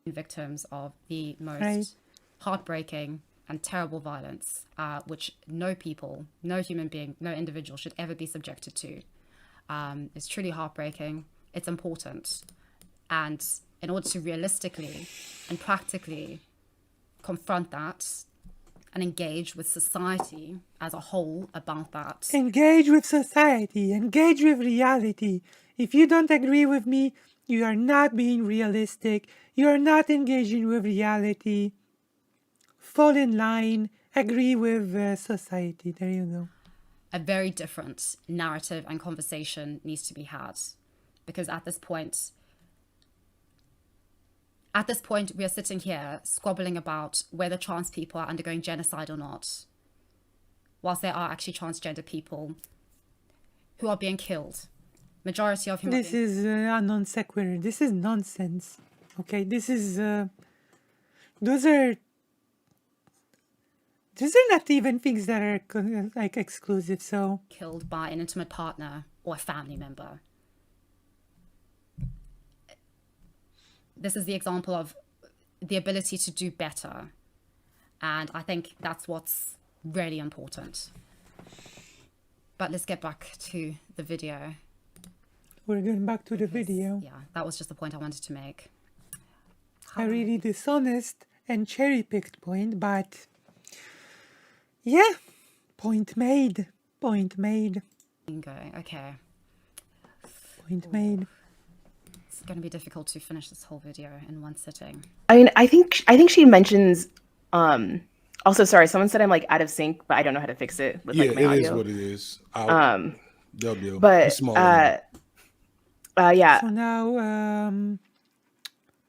Victims of the most heartbreaking and terrible violence, which no human being, no individual should ever be subjected to. It's truly heartbreaking. It's important. And in order to realistically and practically confront that and engage with society as a whole about that. Engage with society, engage with reality. If you don't agree with me, you are not being realistic. You are not engaging with reality. Fall in line, agree with society. There you go. A very different narrative and conversation needs to be had. Because at this point, we are sitting here squabbling about whether trans people are undergoing genocide or not, whilst there are actually transgender people who are being killed. Majority of whom This is a non sequitur. This is nonsense. Okay, these are not even things that are exclusive. So killed by an intimate partner or a family member. This is the example of the ability to do better. And I think that's what's really important. But let's get back to the video. We're going back to the video. Yeah, that was just the point I wanted to make. A really dishonest and cherry-picked point, but yeah, point made. Point made. Bingo, okay. Point made. It's going to be difficult to finish this whole video in one sitting. I mean, I think she mentions. Also, sorry, someone said I'm out of sync, but I don't know how to fix it with my audio. It is what it is. They'll do. But yeah. So now,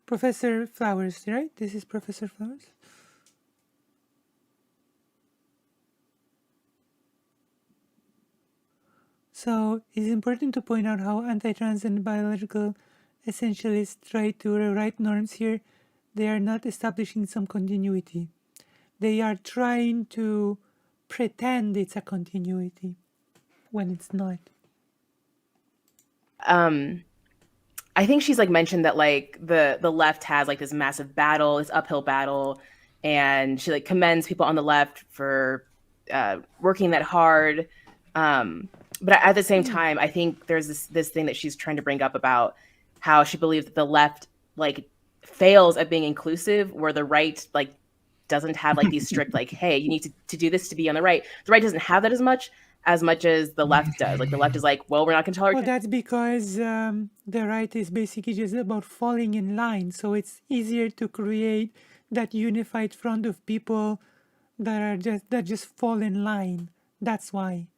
Professor Flowers, right? This is Professor Flowers. So it's important to point out how anti-trans and biological essentialists try to rewrite norms here. They are not establishing some continuity. They are trying to pretend it's a continuity when it's not. I think she's like mentioned that like the left has like this massive battle, this uphill battle, and she like commends people on the left for working that hard. But at the same time, I think there's this thing that she's trying to bring up about how she believes that the left like fails at being inclusive, where the right like doesn't have like these strict like, hey, you need to do this to be on the right. The right doesn't have that as much as the left does. Like the left is like, well, we're not going to tolerate. Well, that's because the right is basically just about falling in line. So it's easier to create that unified front of people that just fall in line. That's why.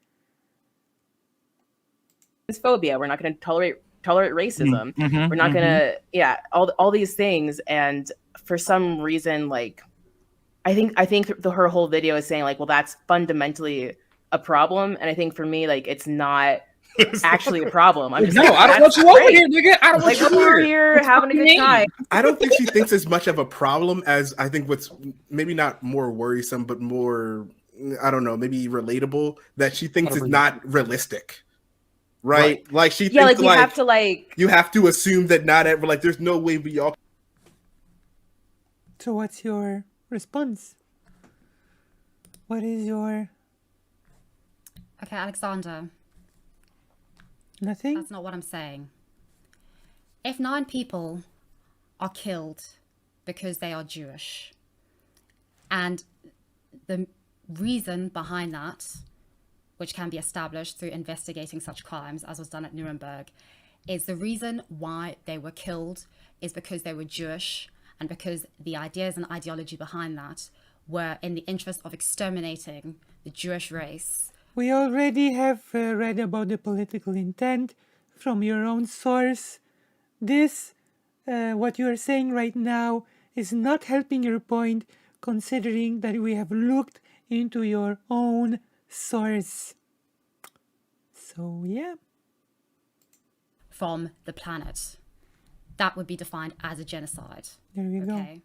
Phobia. We're not going to tolerate racism. We're not going to, all these things. And for some reason, like, I think her whole video is saying like, well, that's fundamentally a problem. And I think for me, like, it's not actually a problem. I'm just No, like, I don't want you over here, nigga. I don't want like, you we're over here. here having a good time. I don't think she thinks as much of a problem as I think what's maybe not more worrisome, but more, I don't know, maybe relatable, that she thinks is not realistic. Right? Like she thinks like we have to like, you have to assume that not ever, like there's no way we all. So what's your response? What is your... Okay, Alexander, Nothing? that's not what I'm saying. If 9 people are killed because they are Jewish, and the reason behind that, which can be established through investigating such crimes as was done at Nuremberg, is the reason why they were killed is because they were Jewish, and because the ideas and ideology behind that were in the interest of exterminating the Jewish race. We already have read about the political intent from your own source. This, what you are saying right now, is not helping your point, considering that we have looked into your own source. So, yeah. From the planet. That would be defined as a genocide. There we go. Okay?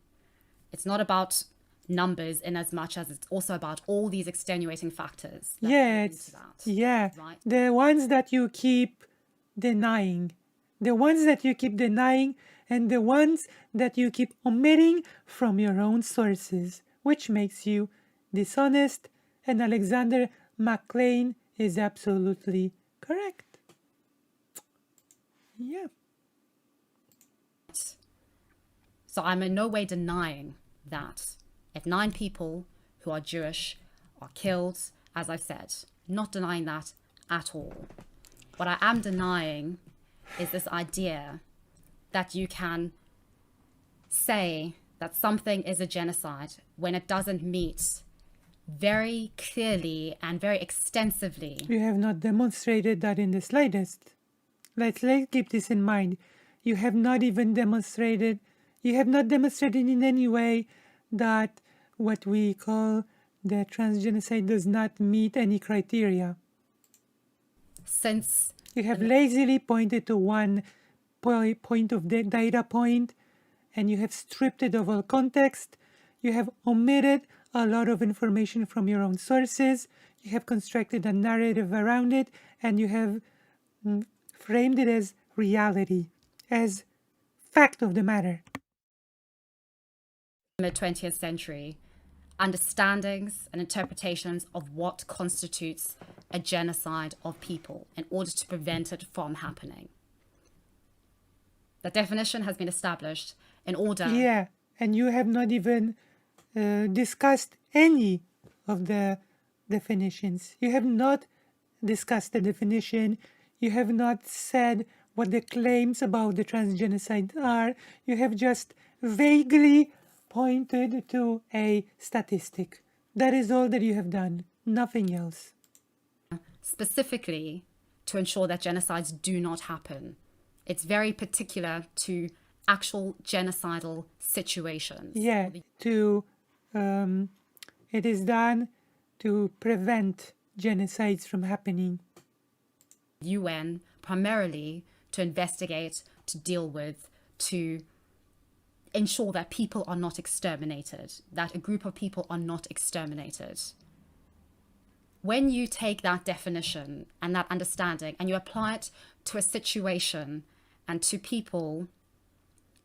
It's not about numbers in as much as it's also about all these extenuating factors. That Yeah, go it's, into that, yeah. right? The ones that you keep denying. The ones that you keep denying and the ones that you keep omitting from your own sources, which makes you dishonest, and Alexander McLean is absolutely correct. Yeah. So I'm in no way denying that if 9 people who are Jewish are killed, as I've said, not denying that at all. What I am denying is this idea that you can say that something is a genocide when it doesn't meet very clearly and very extensively. You have not demonstrated that in the slightest. Let's keep this in mind. You have not demonstrated in any way that what we call the transgenocide does not meet any criteria. Since you have lazily pointed to one point of the data point, and you have stripped it of all context. You have omitted a lot of information from your own sources. You have constructed a narrative around it, and you have framed it as reality, as fact of the matter. In the 20th century, understandings and interpretations of what constitutes a genocide of people in order to prevent it from happening. The definition has been established in order... Yeah, and you have not even discussed any of the definitions. You have not discussed the definition. You have not said what the claims about the transgenocide are. You have just vaguely pointed to a statistic. That is all that you have done, nothing else. Specifically to ensure that genocides do not happen. It's very particular to actual genocidal situations. Yeah, it is done to prevent genocides from happening. UN primarily to investigate, to deal with, to ensure that people are not exterminated, that a group of people are not exterminated. When you take that definition and that understanding and you apply it to a situation and to people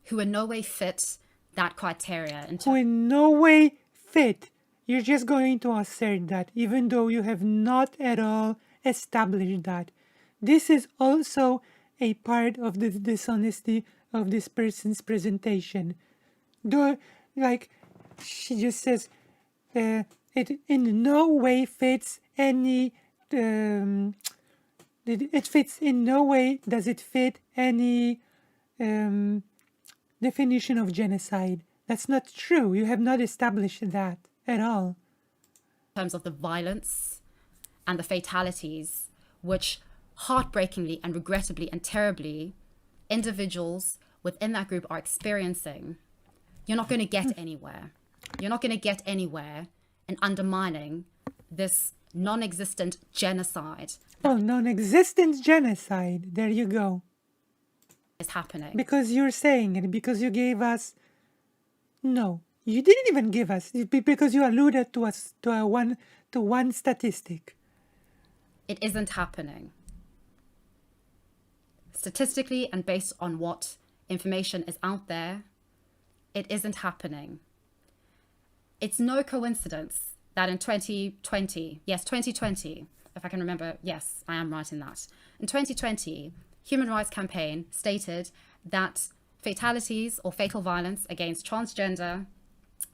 who in no way fit that criteria, Who in no way fit, you're just going to assert that, even though you have not at all established that. This is also a part of the dishonesty of this person's presentation. Like, she just says, it in no way fits any, it fits in no way does it fit any definition of genocide. That's not true. You have not established that at all. in terms of the violence and the fatalities, which heartbreakingly and regrettably and terribly individuals within that group are experiencing, you're not going to get anywhere. You're not going to get anywhere in undermining this non-existent genocide Oh, non-existent genocide. There you go. is happening. Because you're saying it, because you gave us... No, you didn't even give us, because you alluded to us to one statistic. It isn't happening. Statistically and based on what information is out there, it isn't happening. It's no coincidence that in 2020, if I can remember, yes, I am right in that. In 2020, Human Rights Campaign stated that fatalities or fatal violence against transgender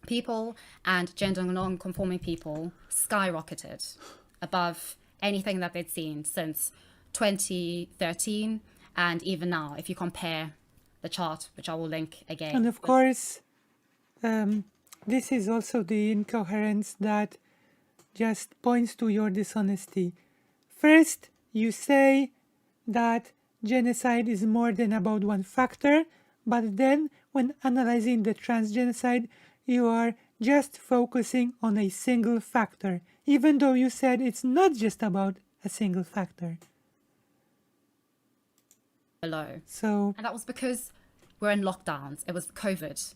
people and gender non-conforming people skyrocketed above anything that they'd seen since 2013, and even now, if you compare the chart, which I will link again. And of course, this is also the incoherence that just points to your dishonesty. First, you say that genocide is more than about one factor, but then when analyzing the transgenocide, you are just focusing on a single factor, even though you said it's not just about a single factor. Below. So, And that was because we're in lockdowns. It was COVID.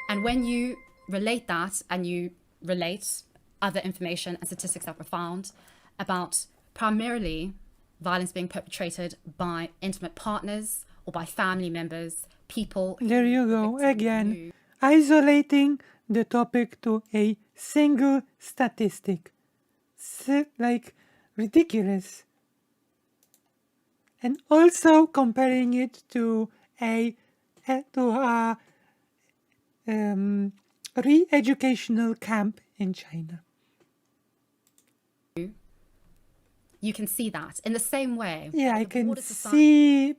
And when you relate that and you relate other information and statistics that were found about primarily violence being perpetrated by intimate partners or by family members, people. there you go, victims again, who- isolating the topic to a single statistic. Like, ridiculous. And also comparing it to a re-educational camp in China. You can see that in the same way. Yeah, I the can broader society-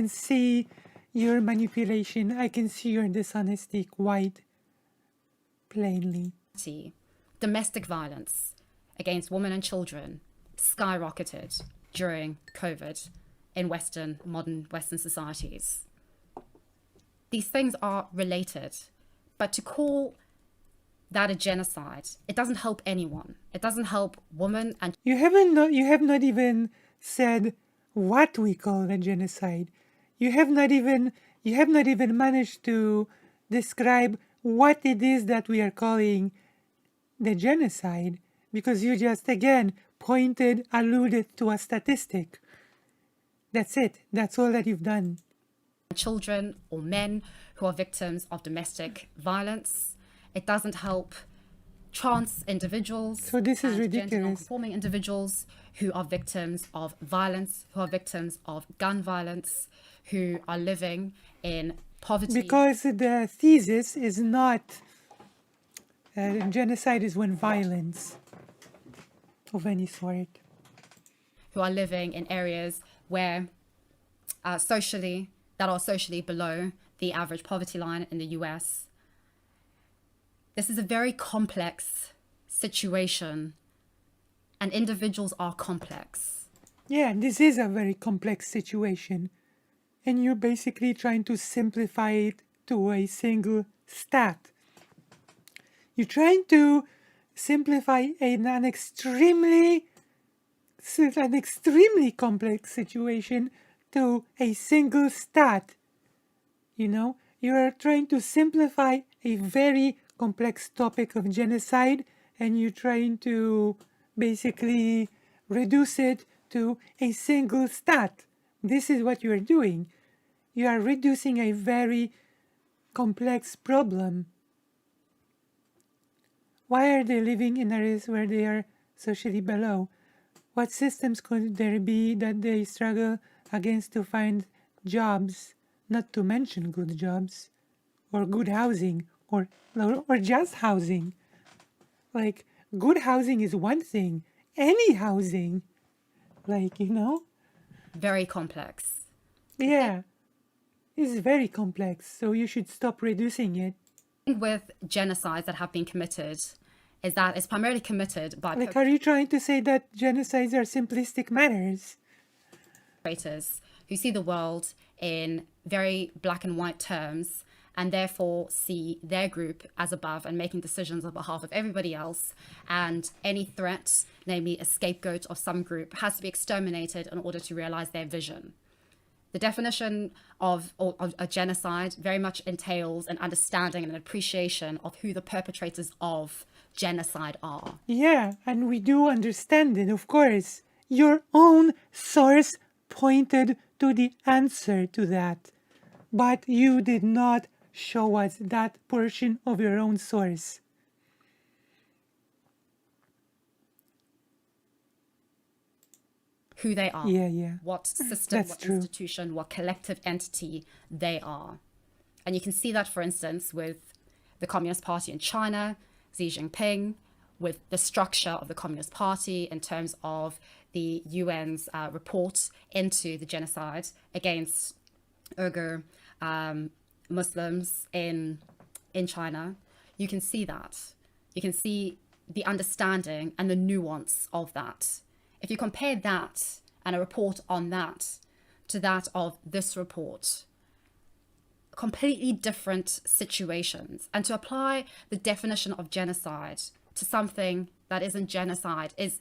see your manipulation. I can see your dishonesty quite plainly. Domestic violence against women and children skyrocketed during COVID in modern Western societies. These things are related, but to call that a genocide, it doesn't help anyone. It doesn't help women and You have not even said what we call a genocide. You have not even managed to describe what it is that we are calling the genocide, because you just again alluded to a statistic. That's it. That's all that you've done. children or men who are victims of domestic violence. It doesn't help trans individuals. So this is and ridiculous. gender non-conforming individuals who are victims of violence, who are victims of gun violence, who are living in poverty. Because the thesis is not genocide is when violence of any sort. Who are living in areas where that are socially below the average poverty line in the US. This is a very complex situation, and individuals are complex. Yeah, this is a very complex situation. And you're basically trying to simplify it to a single stat. You're trying to simplify an extremely an extremely complex situation to a single stat. You know, you are trying to simplify a very complex topic of genocide, and you're trying to basically reduce it to a single stat. This is what you are doing. You are reducing a very complex problem. Why are they living in areas where they are socially below? What systems could there be that they struggle against to find jobs, not to mention good jobs, or good housing, or just housing? Like, good housing is one thing. Any housing, like, you know? Very complex. Yeah, it's very complex, so you should stop reducing it. With genocides that have been committed is that it's primarily committed by Like, are you trying to say that genocides are simplistic matters? perpetrators who see the world in very black and white terms and therefore see their group as above and making decisions on behalf of everybody else, and any threat, namely a scapegoat of some group, has to be exterminated in order to realize their vision. The definition of a genocide very much entails an understanding and an appreciation of who the perpetrators of genocide are. Yeah, and we do understand it, of course. Your own source pointed to the answer to that, but you did not show us that portion of your own source. Who they are, Yeah. what system, That's what true. institution, what collective entity they are. And you can see that, for instance, with the Communist Party in China, Xi Jinping, with the structure of the Communist Party in terms of the UN's report into the genocide against Uyghur Muslims in China. You can see that. You can see the understanding and the nuance of that. If you compare that and a report on that to that of this report, completely different situations, and to apply the definition of genocide to something that isn't genocide is,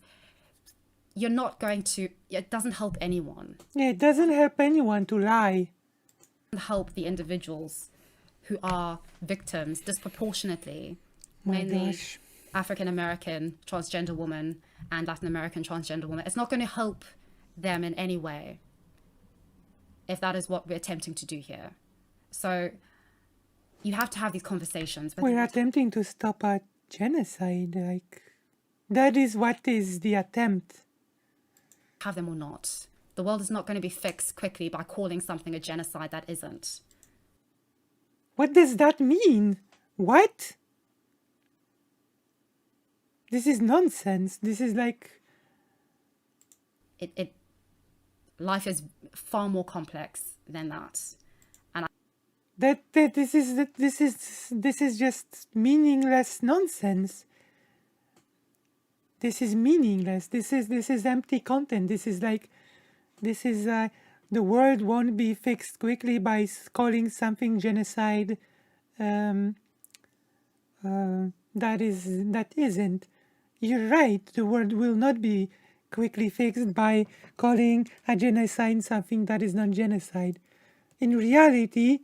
you're not going to, it doesn't help anyone. Yeah, it doesn't help anyone to lie. It doesn't help the individuals who are victims disproportionately, My mainly gosh. African American transgender women and Latin American transgender women. It's not going to help them in any way if that is what we're attempting to do here. So you have to have these conversations. We're attempting to stop a genocide, like, that is what is the attempt. Have them or not. The world is not going to be fixed quickly by calling something a genocide that isn't. What does that mean? What? This is nonsense. This is like, Life is far more complex than that. this is just meaningless nonsense. This is meaningless. This is empty content. This is the world won't be fixed quickly by calling something genocide. That isn't. You're right. The world will not be quickly fixed by calling a genocide something that is not genocide. In reality,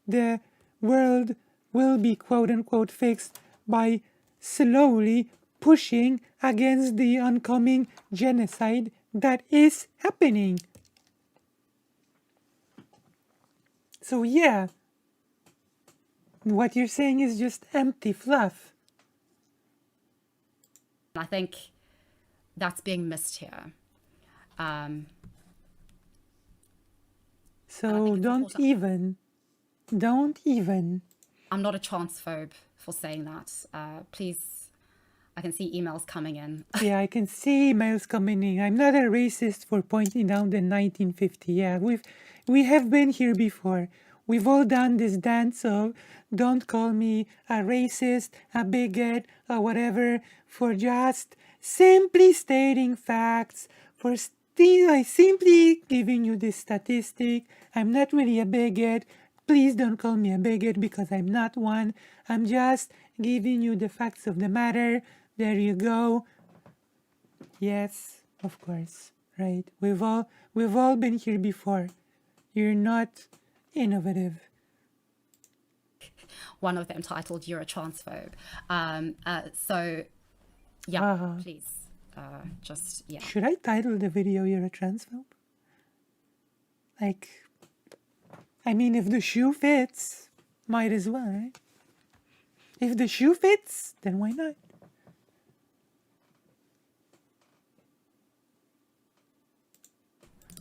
the world will be quote-unquote fixed by slowly pushing against the oncoming genocide that is happening. So yeah, what you're saying is just empty fluff. I think that's being missed here. So don't even. I'm not a transphobe for saying that. Please, I can see emails coming in. Yeah, I can see emails coming in. I'm not a racist for pointing out the 1950. Yeah, we have been here before. We've all done this dance of don't call me a racist, a bigot, or whatever, for just simply stating facts, for simply giving you this statistic. I'm not really a bigot. Please don't call me a bigot because I'm not one. I'm just giving you the facts of the matter. There you go. Yes, of course, right? We've all been here before. You're not innovative. One of them titled "You're a Transphobe." So, yeah, please, just yeah. Should I title the video "You're a Transphobe"? Like, I mean, if the shoe fits, might as well, right? If the shoe fits, then why not?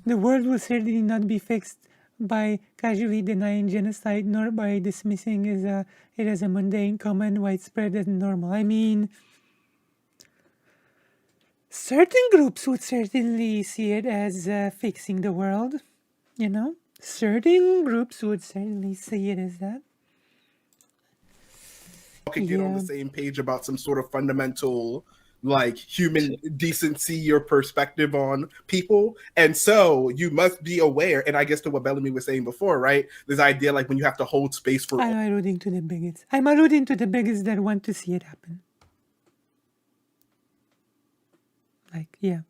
The world will certainly not be fixed by casually denying genocide, nor by dismissing it as a mundane, common, widespread, and normal. I mean, certain groups would certainly see it as fixing the world, you know? Certain groups would certainly see it as that. Can get on the same page about some sort of fundamental like human decency or perspective on people. And so you must be aware, and I guess to what Bellamy was saying before, right? This idea like when you have to hold space for I'm alluding to the bigots. I'm alluding to the bigots that want to see it happen. Like, yeah.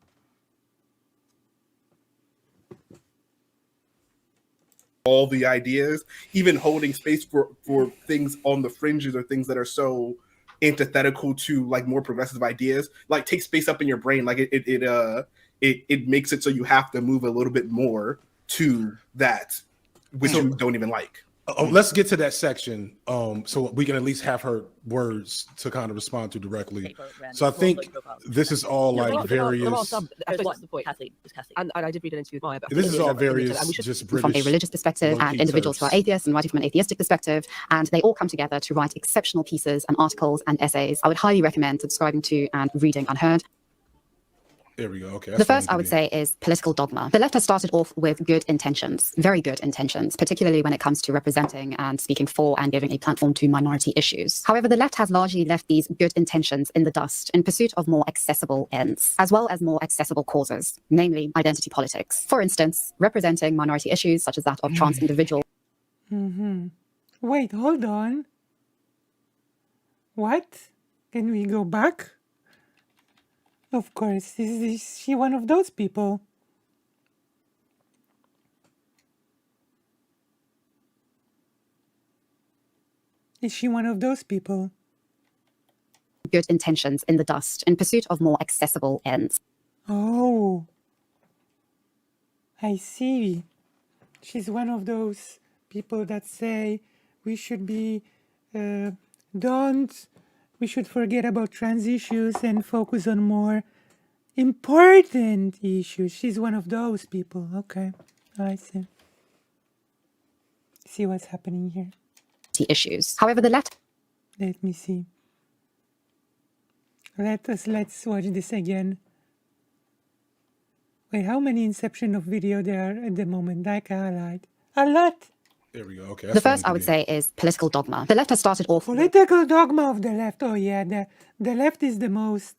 all the ideas, even holding space for things on the fringes or things that are so antithetical to like more progressive ideas, like take space up in your brain. Like it makes it so you have to move a little bit more to that, which you don't even like. Let's get to that section, so we can at least have her words to kind of respond to directly. So I think this is all like various. What's the point? Kathleen. And I did read an interview with Maya. This is all various, just British from a religious perspective, and individuals who are atheists and writing from an atheistic perspective, and they all come together to write exceptional pieces and articles and essays. I would highly recommend subscribing to and reading Unheard. There we go. Okay. The first I would say is political dogma. The left has started off with good intentions, very good intentions, particularly when it comes to representing and speaking for and giving a platform to minority issues. However, the left has largely left these good intentions in the dust in pursuit of more accessible ends, as well as more accessible causes, namely identity politics. For instance, representing minority issues such as that of trans individuals. Wait, hold on. What? Can we go back? Of course, is she one of those people? Is she one of those people? Good intentions in the dust in pursuit of more accessible ends. Oh, I see. She's one of those people that say we should be, we should forget about trans issues and focus on more important issues. She's one of those people. Okay, I see. See what's happening here. Issues. However, the left. Let me see. Let's watch this again. Wait, how many inception of video there are at the moment? Like a lot. There we go. Okay. The first I would say is political dogma. The left has started off political dogma of the left. Oh yeah, the left is the most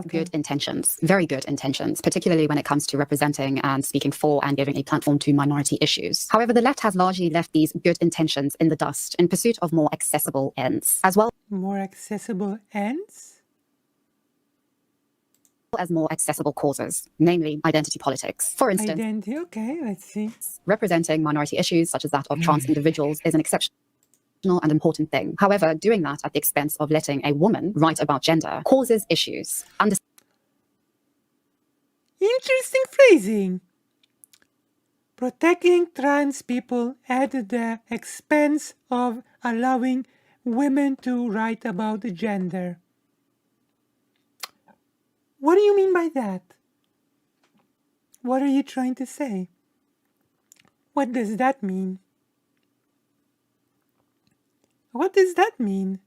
good intentions, very good intentions, particularly when it comes to representing and speaking for and giving a platform to minority issues. However, the left has largely left these good intentions in the dust in pursuit of more accessible ends, as well. More accessible ends? As more accessible causes, namely identity politics. For instance, identity, okay, let's see. Representing minority issues such as that of trans individuals is an exceptional and important thing. However, doing that at the expense of letting a woman write about gender causes issues. Interesting phrasing. Protecting trans people at the expense of allowing women to write about gender. What do you mean by that? What are you trying to say? What does that mean? What does that mean?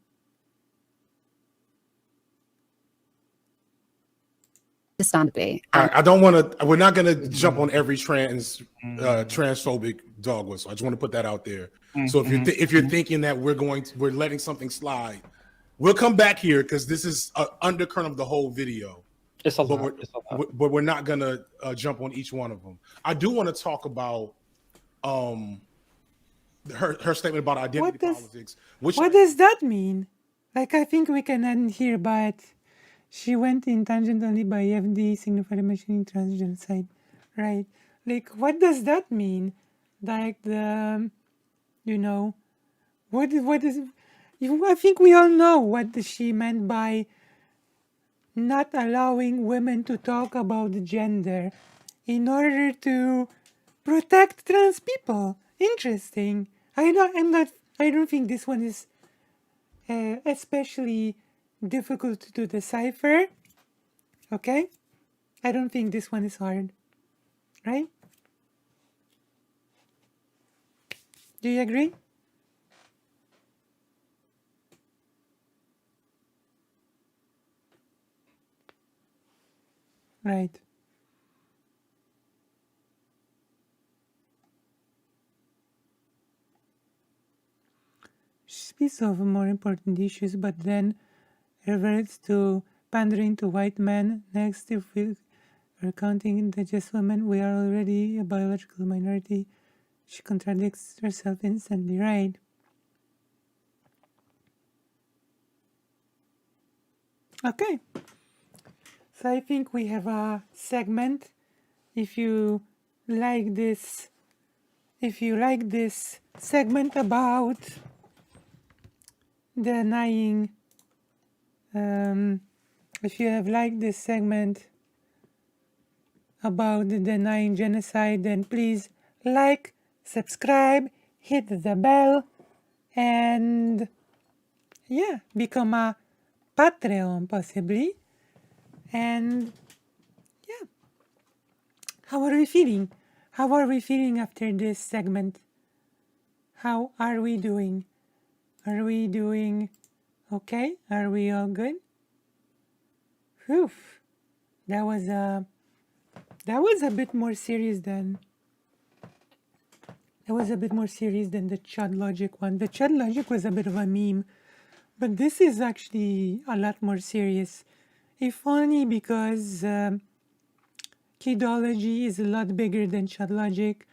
Understandably. I don't want to. We're not going to jump on every transphobic dog whistle. I just want to put that out there. So if you're thinking that we're letting something slide, we'll come back here because this is an undercurrent of the whole video. It's a lot. But we're not going to jump on each one of them. I do want to talk about her statement about identity politics. What does that mean? Like, I think we can end here, but She went in tangent only by FD signified mentioning transgenocide. Right. Like, what does that mean? Like, you know, what is, I think we all know what she meant by not allowing women to talk about gender in order to protect trans people. Interesting. I don't think this one is especially difficult to decipher. Okay? I don't think this one is hard. Right? Do you agree? Right. She speaks of more important issues, but then reverts to pandering to white men. Next, if we are counting the just women, we are already a biological minority. She contradicts herself instantly, right? Okay. So I think we have a segment. If you like this segment about denying, if you have liked this segment about denying genocide, then please like, subscribe, hit the bell, and yeah, become a Patreon possibly. And yeah, how are we feeling? How are we feeling after this segment? How are we doing? Are we doing okay? Are we all good? Whew. That was a bit more serious than the Chud Logic one. The Chud Logic was a bit of a meme, but this is actually a lot more serious. If only because Kidology is a lot bigger than Chud Logic.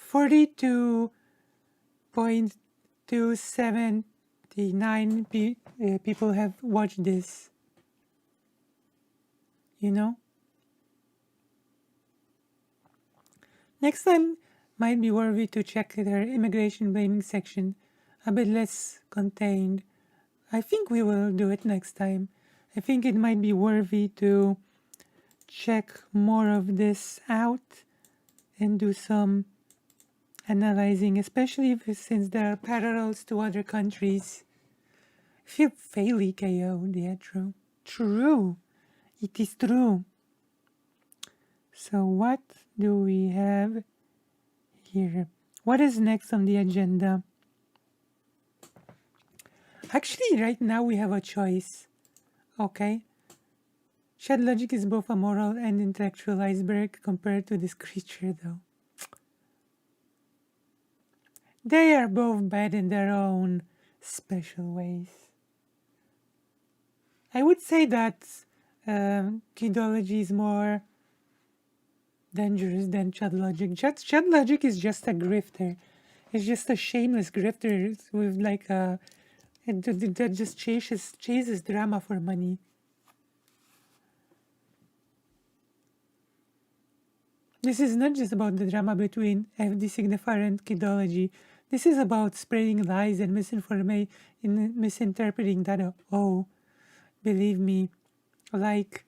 42.279 people have watched this. You know? Next time might be worthy to check their immigration blaming section, a bit less contained. I think we will do it next time. I think it might be worthy to check more of this out and do some analyzing, especially since there are parallels to other countries. I feel fairly KO'd, yeah, true. True. It is true. So what do we have here? What is next on the agenda? Actually, right now we have a choice. Okay? Chud Logic is both a moral and intellectual iceberg compared to this creature, though. They are both bad in their own special ways. I would say that Kidology is more dangerous than Chud Logic. Chud Logic is just a grifter. It's just a shameless grifter with like a that just chases drama for money. This is not just about the drama between FD Signifier and Kidology. This is about spreading lies and misinterpreting data. Oh, believe me, like,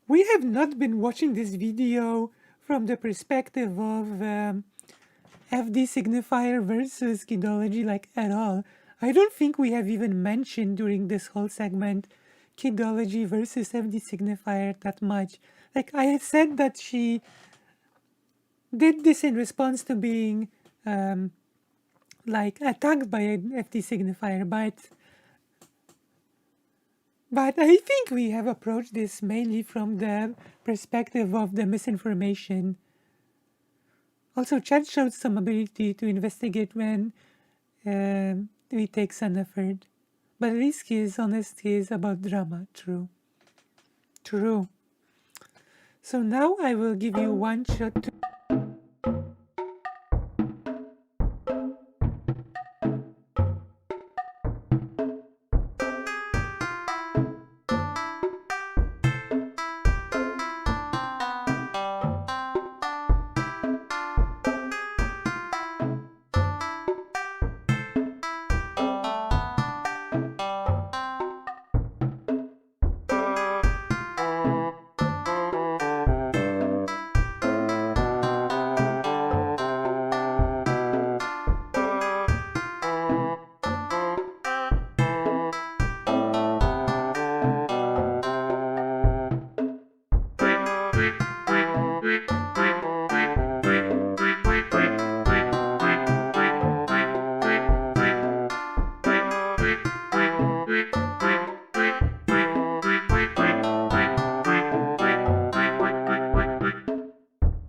we have not been watching this video from the perspective of FD Signifier versus Kidology, like, at all. I don't think we have even mentioned during this whole segment Kidology versus FD Signifier that much. Like, I had said that she did this in response to being like attacked by an FD signifier, but I think we have approached this mainly from the perspective of the misinformation. Also, Chad showed some ability to investigate when we take some effort, but at least his honesty is about drama. True. So now I will give you one shot to